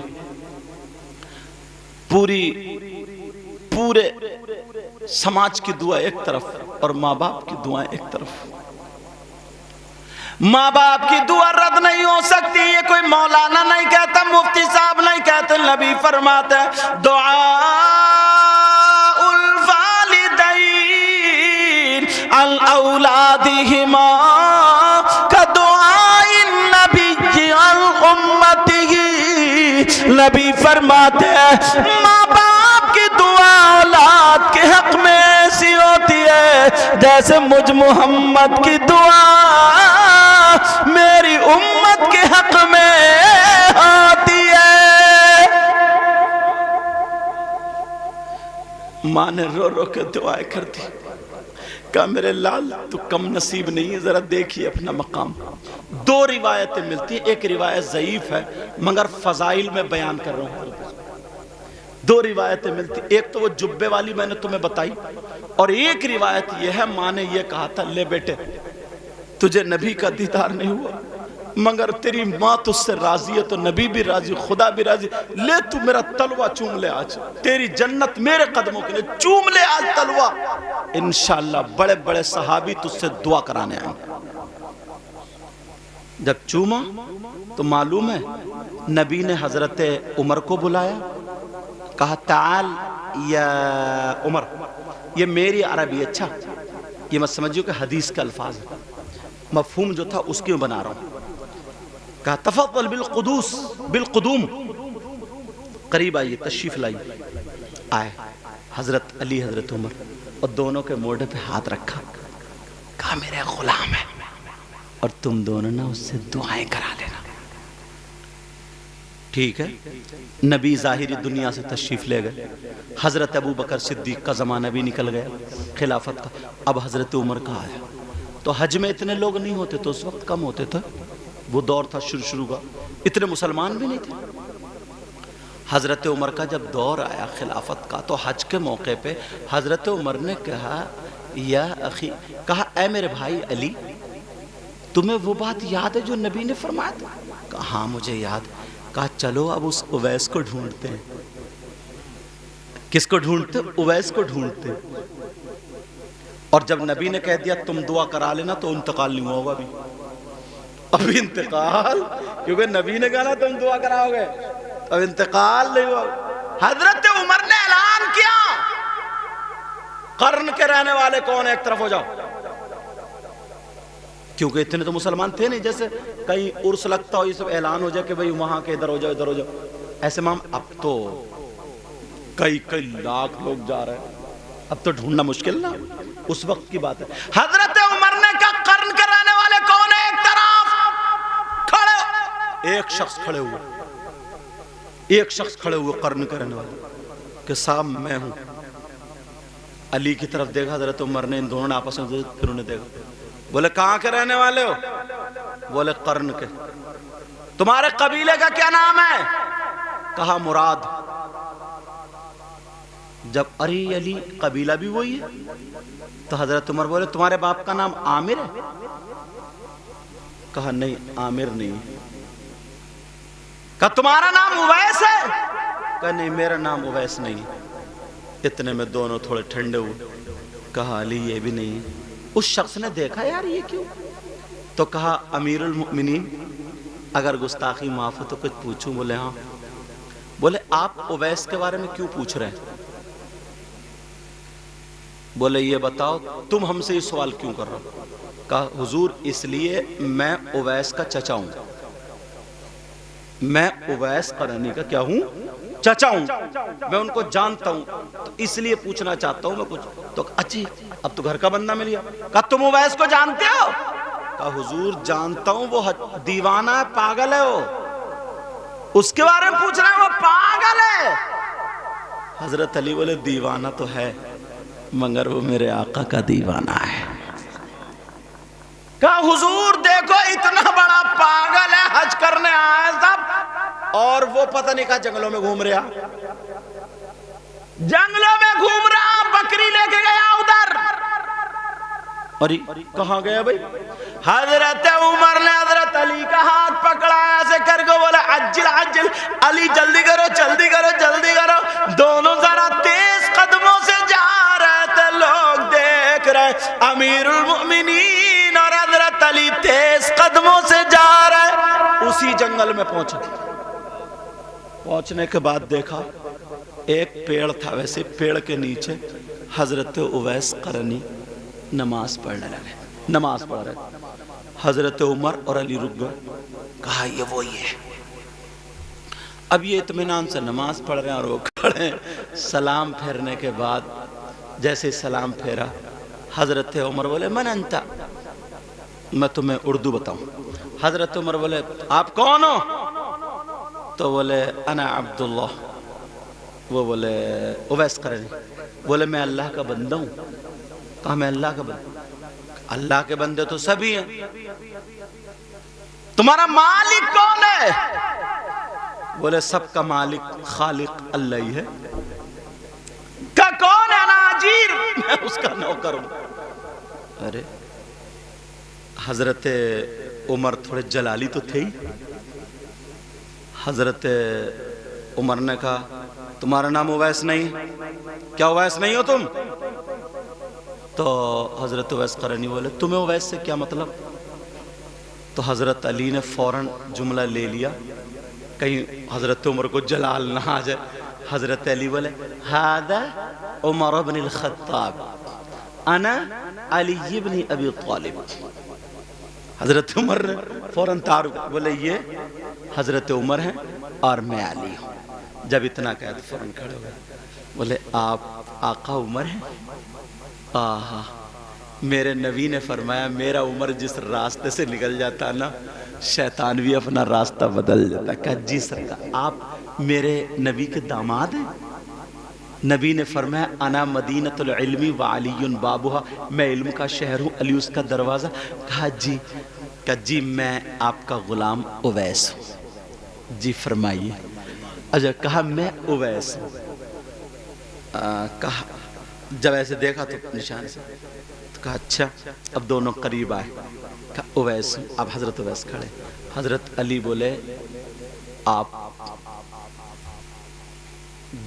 پورے سماج کی دعا ایک طرف اور ماں باپ کی دعائیں ایک طرف. ماں باپ کی دعا رد نہیں ہو سکتی. یہ کوئی مولانا نہیں کہتا، مفتی صاحب نہیں کہتے، نبی فرماتے ہیں دعاء الوالدین عن اولادہما کدعاء النبی عن امتہ. نبی فرماتے ہیں ماں باپ کی دعا اولاد کے حق میں ایسی ہوتی ہے جیسے مجھ محمد کی دعا میری امت کے حق میں آتی ہے. ماں نے رو رو کے دعائیں کر دی. کہا میرے لال تو کم نصیب نہیں ہے، ذرا دیکھیے اپنا مقام. دو روایتیں ملتی ہیں، ایک روایت ضعیف ہے مگر فضائل میں بیان کر رہا ہوں. دو روایتیں ملتی، ایک تو وہ جبے والی میں نے تمہیں بتائی، اور ایک روایت یہ ہے ماں نے یہ کہا تھا لے بیٹے تجھے نبی کا دیدار نہیں ہوا مگر تیری ماں تجھ سے راضی ہے تو نبی بھی راضی، خدا بھی راضی، لے تو میرا تلوہ چوم لے آج، تیری جنت میرے قدموں کے لئے، چوم لے آج تلوہ، انشاءاللہ بڑے بڑے صحابی تجھ سے دعا کرانے آئیں. جب چوما تو معلوم ہے نبی نے حضرت عمر کو بلایا، کہا تعال یا عمر. یہ میری عربی، اچھا یہ مت سمجھو کہ حدیث کا الفاظ ہے، مفہوم جو تھا اس کی میں بنا رہا ہوں. کہا تفضل بالقدوم، قریب آئیے، تشریف لائیے. آئے حضرت علی حضرت عمر اور دونوں کے موڑے پہ ہاتھ رکھا. کہا میرے غلام ہے اور تم دونوں نا اس سے دعائیں کرا لینا. ٹھیک ہے. نبی ظاہری دنیا سے تشریف لے گئے. حضرت ابو بکر صدیق کا زمانہ بھی نکل گیا خلافت کا. اب حضرت عمر کا آیا. تو حج میں اتنے لوگ نہیں ہوتے تو اس وقت کم ہوتے تھے، وہ دور تھا شروع کا، اتنے مسلمان بھی نہیں تھے. حضرت عمر کا جب دور آیا خلافت کا تو حج کے موقع پہ حضرت عمر نے کہا یا اخی، کہا اے میرے بھائی علی تمہیں وہ بات یاد ہے جو نبی نے فرمایا تھا؟ کہا ہاں مجھے یاد. کہا چلو اب اس اویس کو ڈھونڈتے ہیں. کس کو ڈھونڈتے؟ اویس کو ڈھونڈتے. اور جب نبی نے کہہ دیا تم دعا کرا لینا تو انتقال نہیں ہوگا ابھی. ابھی انتقال، کیونکہ نبی نے کہا نا تم دعا کراؤ گے، اب انتقال نہیں ہوگا. حضرت عمر نے اعلان کیا قرن کے رہنے والے کون ہیں ایک طرف ہو جاؤ. کیونکہ اتنے تو مسلمان تھے نہیں، جیسے کہیں عرس لگتا ہو یہ سب اعلان ہو جائے کہ بھئی وہاں کے ادھر ہو جاؤ ادھر ہو جاؤ. ایسے مام اب تو کئی لاکھ لوگ جا رہے ہیں، اب تو ڈھونڈنا مشکل نہ. اس وقت کی بات ہے. حضرت عمر نے کہا قرن کے رہنے والے کون ہیں ایک طرف کھڑے. ایک شخص کھڑے ہوئے، ایک شخص کھڑے ہوئے قرن کے رہنے والے کہ صاحب میں ہوں. علی کی طرف دیکھا حضرت عمر نے، ان دونوں نے آپس میں پھر انہیں دیکھا. بولے کہاں کے رہنے والے ہو؟ بولے قرن کے. تمہارے قبیلے کا کیا نام ہے؟ کہا مراد. جب ارے علی قبیلہ بھی وہی ہے تو حضرت عمر بولے تمہارے باپ کا نام عامر ہے؟ کہا نہیں عامر نہیں. کہا تمہارا نام اویس ہے؟ کہا نہیں میرا نام اویس نہیں. اتنے میں دونوں تھوڑے ٹھنڈے ہوئے. کہا علی یہ بھی نہیں. اس شخص نے دیکھا یار یہ کیوں، تو کہا امیر المؤمنین اگر گستاخی معاف ہو تو کچھ پوچھوں؟ بولے ہاں. بولے آپ اویس کے بارے میں کیوں پوچھ رہے ہیں؟ بولے یہ بتاؤ تم ہم سے یہ سوال کیوں کر رہے ہو؟ کہا حضور اس لیے میں اویس کا چچا ہوں، میں اویس قرنی کا کیا ہوں؟ چچا ہوں، میں ان کو جانتا ہوں تو اس لیے پوچھنا چاہتا ہوں. میں کچھ تو اچھی اب تو گھر کا بندہ مل گیا. کہا تم اویس کو جانتے ہو؟ کہا حضور جانتا ہوں، وہ دیوانہ ہے، پاگل ہے، وہ اس کے بارے میں پوچھ رہے ہیں، وہ پاگل ہے. حضرت علی بولے دیوانہ تو ہے مگر وہ میرے آقا کا دیوانہ ہے. کہا حضور دیکھو اتنا بڑا پاگل ہے، حج کرنے آئے سب، اور وہ پتہ نہیں کہا جنگلوں میں گھوم رہا، جنگلوں میں گھوم رہا، بکری لے کے گیا ادھر۔ اور کہاں گیا بھئی؟ حضرت عمر نے حضرت علی کا ہاتھ پکڑا ایسے کر کے بولا عجل عجل، علی جلدی کرو جلدی کرو جلدی کرو۔ دونوں ذرا تیز قدموں سے جا رہے تھے، لوگ دیکھ رہے، امیر المؤمنین اور حضرت علی تیز قدموں سے جا رہے۔ اسی جنگل میں پہنچنے کے بعد دیکھا ایک پیڑ تھا، ویسے پیڑ کے نیچے حضرت اویس قرنی نماز پڑھنے لگے، نماز پڑھ رہے۔ حضرت عمر اور علی رک گئے، کہا یہ وہی ہے۔ اب یہ اطمینان سے نماز پڑھ رہے ہیں اور وہ کھڑے، سلام پھیرنے کے بعد جیسے سلام پھیرا، حضرت عمر بولے من انتا، میں تمہیں اردو بتاؤں۔ حضرت عمر بولے آپ کون ہو؟ تو بولے انا عبداللہ، وہ بولے اویس قرنی، بولے میں اللہ کا بندہ ہوں۔ کہا میں اللہ کا بندہ؟ اللہ کے بندے تو سبھی ہیں، تمہارا مالک کون ہے؟ بولے سب کا مالک خالق اللہ ہی ہے۔ کہا کون ہے؟ انا اجیر، میں اس کا نوکر ہوں۔ ارے حضرت عمر تھوڑے جلالی تو تھے ہی۔ حضرت عمر نے کہا تمہارا نام اویس نہیں؟ کیا اویس نہیں ہو تم؟ تو حضرت اویس قرنی بولے تمہیں اویس سے کیا مطلب؟ تو حضرت علی نے فوراً جملہ لے لیا، کہیں حضرت عمر کو جلال نہ آ جائے۔ حضرت علی بولے ھذا عمر بن الخطاب انا علی بن ابی طالب۔ حضرت عمر نے فوراً تعارف بولے یہ حضرت عمر ہیں اور میں علی ہوں۔ جب اتنا کہا تو فوراً کھڑے ہوئے، بولے آپ آقا عمر ہیں؟ آہا، میرے نبی نے فرمایا میرا عمر جس راستے سے نکل جاتا نا شیطان بھی اپنا راستہ بدل جاتا۔ کہا جی سرکار آپ میرے نبی کے داماد ہیں؟ نبی نے فرمایا انا مدینۃ العلم وعلی بابھا، میں علم کا شہر ہوں، علی اس کا دروازہ۔ کہا جی، کہا جی میں آپ کا غلام اویس ہوں۔ جی فرمائیے۔ اچھا کہا میں اویس ہوں۔ کہا جب ایسے دیکھا تو نشان سے تو کہا اچھا، اب دونوں قریب آئے۔ کہا اویس ہوں۔ اب حضرت اویس کھڑے، حضرت علی بولے آپ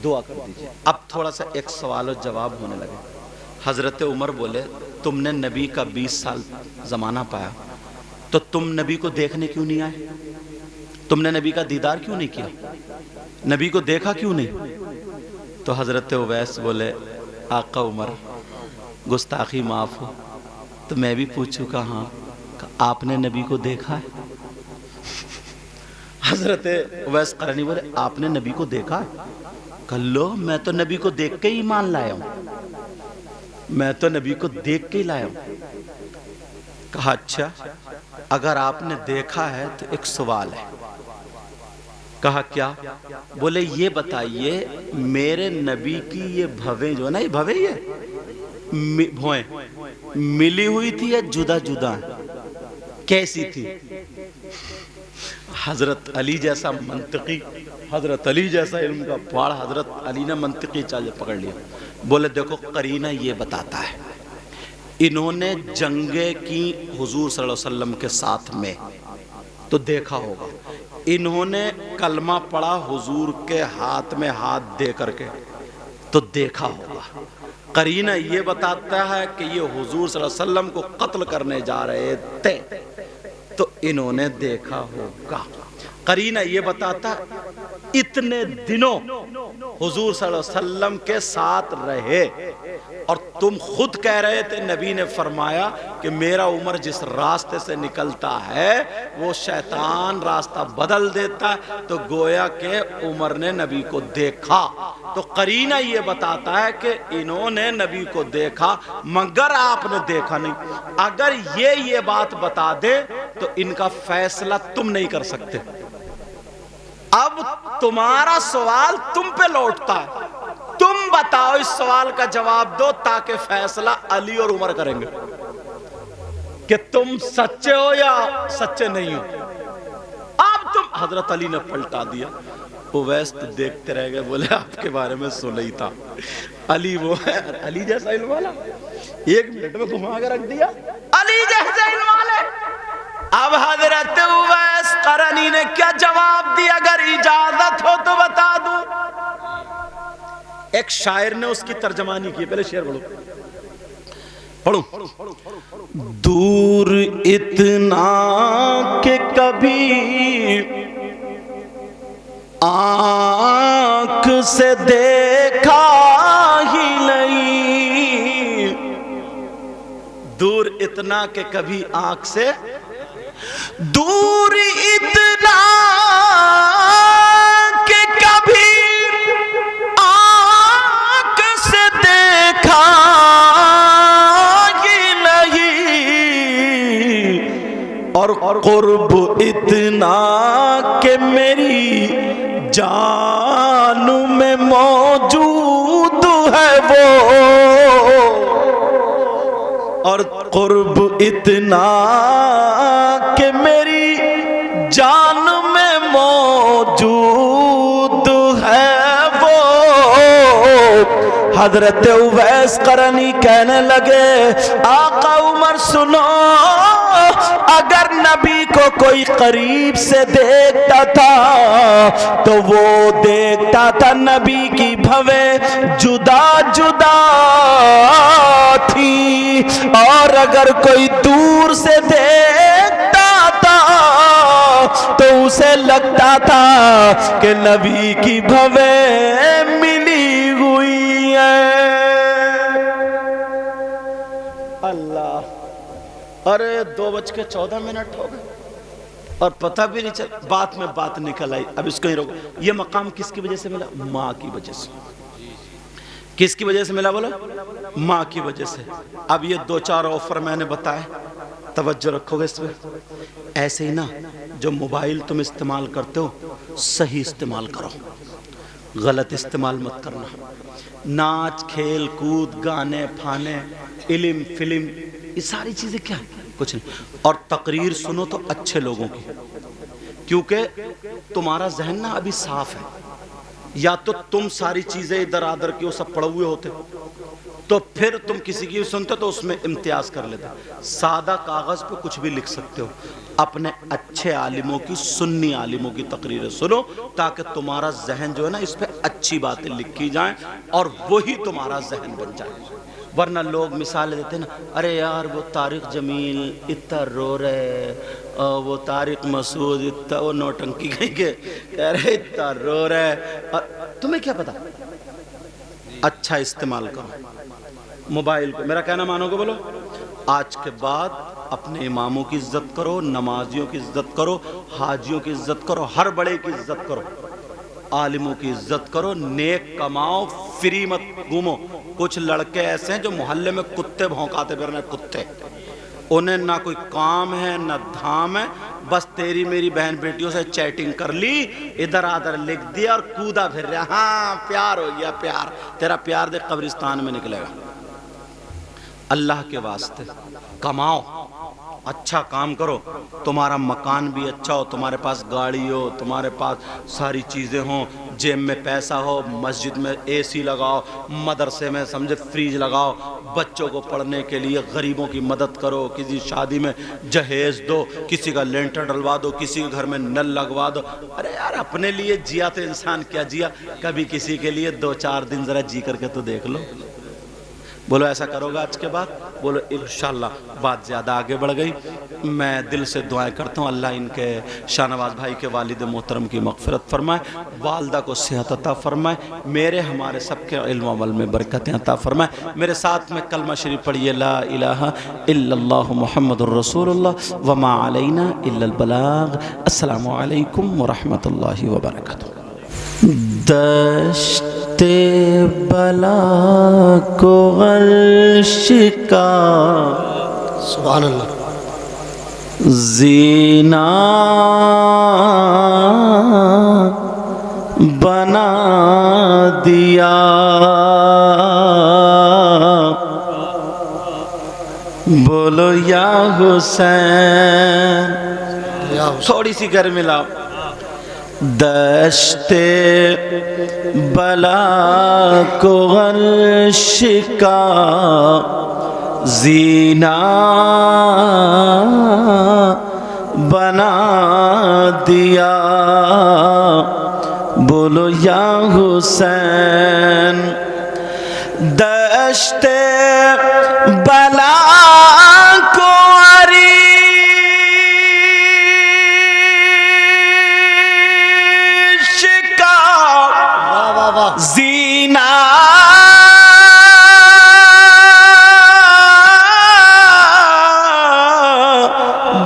دعا کر دیجئے۔ اب تھوڑا سا ایک سوال و جواب ہونے لگے۔ حضرت عمر بولے تم نے نبی کا 20 سال زمانہ پایا تو تم نبی کو دیکھنے کیوں نہیں آئے؟ تم نے نبی کا دیدار کیوں نہیں کیا؟ نبی کو دیکھا کیوں نہیں؟ تو حضرت اویس بولے آقا عمر گستاخی معاف ہو، تو میں بھی پوچھوں کہ ہاں آپ نے نبی کو دیکھا ہے؟ حضرت اویس قرنی بولے آپ نے نبی کو دیکھا ہے؟ کہ لو میں تو نبی کو دیکھ کے ہی ایمان لایا ہوں، میں تو نبی کو دیکھ کے ہی لایا ہوں۔ کہا اچھا اگر آپ نے دیکھا ہے تو ایک سوال ہے۔ کہا کیا؟ بولے یہ بتائیے میرے نبی کی یہ بھویں جو ہے نا، یہ بھویں یہ بھویں ملی ہوئی تھی یا جدا جدا کیسی تھی؟ حضرت علی جیسا منطقی، حضرت علی جیسا علم کا پہاڑ، حضرت علی نے منطقی چال پکڑ لیا۔ بولے دیکھو قرینہ یہ بتاتا ہے انہوں نے جنگیں کی حضور صلی اللہ علیہ وسلم کے ساتھ میں تو دیکھا ہوگا، انہوں نے کلمہ پڑھا حضور کے ہاتھ میں ہاتھ دے کر کے تو دیکھا ہوگا۔ قرینہ یہ بتاتا ہے کہ یہ حضور صلی اللہ علیہ وسلم کو قتل کرنے جا رہے تھے تو انہوں نے دیکھا ہوگا۔ قرینہ یہ بتاتا اتنے دنوں حضور صلی اللہ علیہ وسلم کے ساتھ رہے اور تم خود کہہ رہے تھے نبی نے فرمایا کہ میرا عمر جس راستے سے نکلتا ہے وہ شیطان راستہ بدل دیتا ہے، تو گویا کہ عمر نے نبی کو دیکھا۔ تو قرینہ یہ بتاتا ہے کہ انہوں نے نبی کو دیکھا مگر آپ نے دیکھا نہیں۔ اگر یہ بات بتا دے تو ان کا فیصلہ تم نہیں کر سکتے۔ اب تمہارا سوال تم پہ لوٹتا ہے، تم بتاؤ اس سوال کا جواب دو تاکہ فیصلہ علی اور عمر کریں گے۔ کہ تم سچے ہو یا سچے نہیں ہو. اب تم حضرت علی نے پلٹا دیا. اویس تو دیکھتے رہ گئے, بولے آپ کے بارے میں سنا ہی تھا. علی وہ ہے, علی جیسا علم والا, 1 منٹ میں گھما کے رکھ دیا, علی جیسا علم والے. اب حضرت اویس قرنی نے کیا جواب دیا؟ اگر اجازت ہو تو بتا دوں. ایک شاعر نے اس کی ترجمانی کی, پہلے شعر پڑھو. دور اتنا کہ کبھی آنکھ سے دیکھا ہی نہیں. دور اتنا کہ کبھی آنکھ سے, دور اتنا کہ کبھی آنکھ سے دیکھا ہی نہیں, اور قرب اتنا کہ میری جان میں موجود ہے وہ, اور قرب اتنا کہ میری جان میں موجود ہے وہ. حضرت اویس قرنی کہنے لگے, آقا عمر سنو, اگر نبی کو کوئی قریب سے دیکھتا تھا تو وہ دیکھتا تھا نبی کی بھویں جدا جدا تھی, اور اگر کوئی دور سے دیکھتا تھا تو اسے لگتا تھا کہ نبی کی بھویں ملی ہوئی ہیں. اللہ, ارے 2:14 ہو گئے اور پتہ بھی نہیں چلا, بات میں بات نکل آئی. اب اس کو ہی روکو. یہ مقام کس کی وجہ سے ملا؟ ماں کی وجہ سے. کس کی وجہ سے ملا بولو؟ ماں کی وجہ سے. اب یہ 2-4 آفر میں نے بتائے, توجہ رکھو گے اس میں. ایسے ہی نا, جو موبائل تم استعمال کرتے ہو صحیح استعمال کرو, غلط استعمال مت کرنا. ناچ کھیل کود گانے پھانے علم فلم یہ ساری چیزیں کیا کچھ نہیں. اور تقریر سنو تو اچھے لوگوں کی, کیونکہ تمہارا ذہن نا ابھی صاف ہے. یا تو تم ساری چیزیں ادھر آدھر کی وہ سب پڑھے ہوئے ہوتے تو پھر تم کسی کی سنتے تو اس میں امتیاز کر لیتے. سادہ کاغذ پہ کچھ بھی لکھ سکتے ہو. اپنے اچھے عالموں کی, سنی عالموں کی تقریریں سنو تاکہ تمہارا ذہن جو ہے نا اس پہ اچھی باتیں لکھی جائیں اور وہی تمہارا ذہن بن جائے. ورنہ لوگ مثال دیتے ہیں نا, ارے یار وہ طارق جمیل اتنا رو رہے, وہ طارق مسعود اتنا وہ نوٹنکی کہیں گے, کہہ رہے اتنا رو رہے. تمہیں کیا پتا؟ اچھا استعمال کرو موبائل کو. میرا کہنا مانو گے بولو؟ آج کے بعد اپنے اماموں کی عزت کرو, نمازیوں کی عزت کرو, حاجیوں کی عزت کرو, ہر بڑے کی عزت کرو, عالموں کی عزت کرو, نیک کماؤ, فری مت گھومو. کچھ لڑکے ایسے ہیں جو محلے میں کتے بھونکاتے پھر رہے, کتے, انہیں نہ کوئی کام ہے نہ دھام ہے, بس تیری میری بہن بیٹیوں سے چیٹنگ کر لی, ادھر آدھر لکھ دیا اور کودا پھر رہا. ہاں پیار ہو گیا, پیار, تیرا پیار دیکھ قبرستان میں نکلے گا. اللہ کے واسطے کماؤ, اچھا کام کرو, تمہارا مکان بھی اچھا ہو, تمہارے پاس گاڑی ہو, تمہارے پاس ساری چیزیں ہوں, جیب میں پیسہ ہو, مسجد میں اے سی لگاؤ, مدرسے میں سمجھے فریج لگاؤ, بچوں کو پڑھنے کے لیے غریبوں کی مدد کرو, کسی شادی میں جہیز دو, کسی کا لینٹر ڈلوا دو, کسی کے گھر میں نل لگوا دو. ارے یار اپنے لیے جیا تو انسان کیا جیا, کبھی کسی کے لیے 2-4 دن ذرا جی کر کے تو دیکھ لو. بولو ایسا کرو گا آج کے بعد؟ بولو انشاءاللہ. بات زیادہ آگے بڑھ گئی, میں دل سے دعائیں کرتا ہوں اللہ ان کے شاہ نواز بھائی کے والد محترم کی مغفرت فرمائے, والدہ کو صحت عطا فرمائے, میرے ہمارے سب کے علم و عمل میں برکتیں عطا فرمائے. میرے ساتھ میں کلمہ شریف پڑھیے, لا الہ الا اللہ محمد الرسول اللہ وما علینا الا البلاغ. السلام علیکم ورحمۃ اللہ وبرکاتہ. دشت بلا کو غلش کا سبحان اللہ زینہ بنا دیا, بولو بولو یا حسین. یا حسین. تھوڑی سی گر ملا. دشت بلا کو عرش کا زینہ بنا دیا. بولو یا حسین. دشت بلا کو عرش کا واہ واہ واہ. زینہ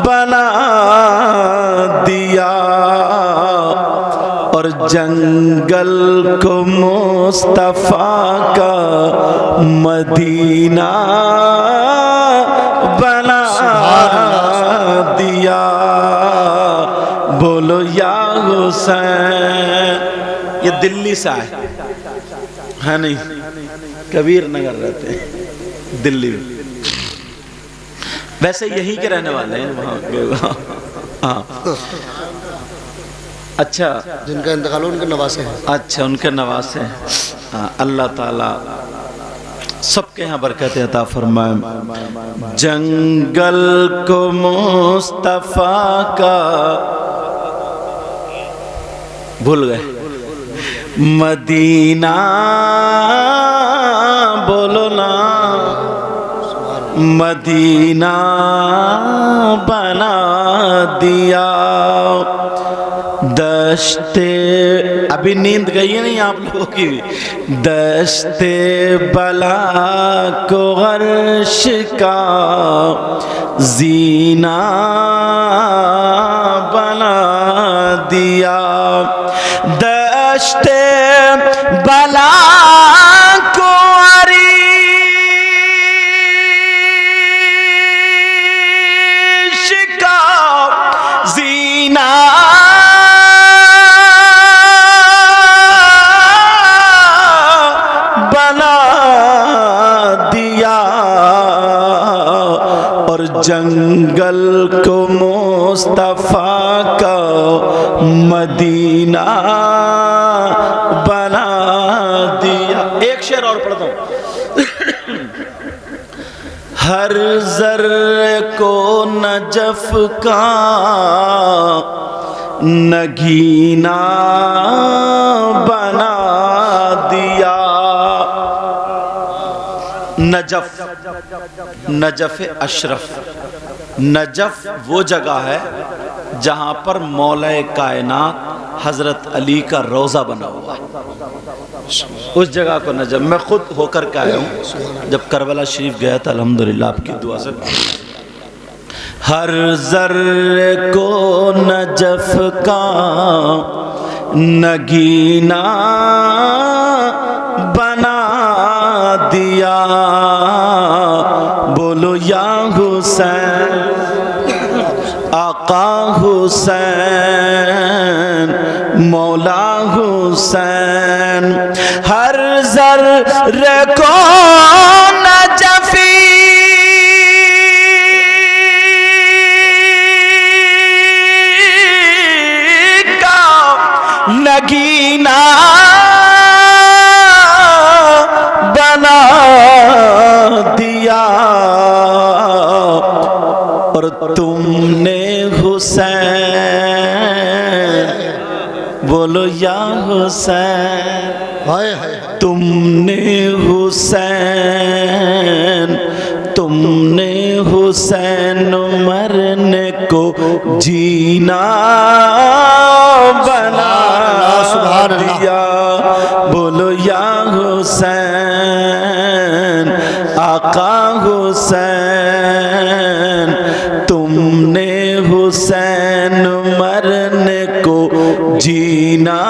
بنا دیا اور جنگل کو مصطفیٰ کا مدینہ بنا دیا. بولو یا حسین. یہ دلی سے آئے ہے نہیں، کبیر نگر رہتے ہیں دلی میں. ویسے یہی کے رہنے والے ہیں وہاں کے. ہاں اچھا، جن کا انتقال ہو ان کے نواسے ہیں. اچھا ان کے نواسے ہیں. اللہ تعالیٰ سب کے یہاں برکت عطا فرمائے. جنگل کو مصطفیٰ کا بھول گئے مدینہ بولو نا مدینہ بنا دیا. دشت ابھی نیند گئی ہے نہیں آپ لوگوں کی. دشت بلا کو عرش کا زینہ بنا دیا. دشت بلا کو عرش کا زینہ بنا دیا اور جنگل کو مصطفیٰ کا مدینہ بنا دیا. ایک شعر اور پڑھتا ہوں. ہر ذرے کو نجف کا نگینا بنا دیا. Najaf, Najaf Ashraf. نجف وہ جگہ ہے جہاں پر مولا کائنات حضرت علی کا روضہ بنا ہوا ہے. اس جگہ کو نجف. میں خود ہو کر کے آیا ہوں جب کربلا شریف گیا تھا الحمدللہ آپ کی دعا سے. ہر ذرے کو نجف کا نگینا بنا دیا. بولو یا حسین. آقا حسین مولا حسین. ہر ذرے کو نجفی کا نگینا بنا دیا. اور تم نے حسین بولو یا حسین. ہائے ہائے. تم نے حسین، تم نے حسین مرنے کو جینا بنا دیا. بولو یا حسین. آقا حسین تم نے حسین مرنے کو جینا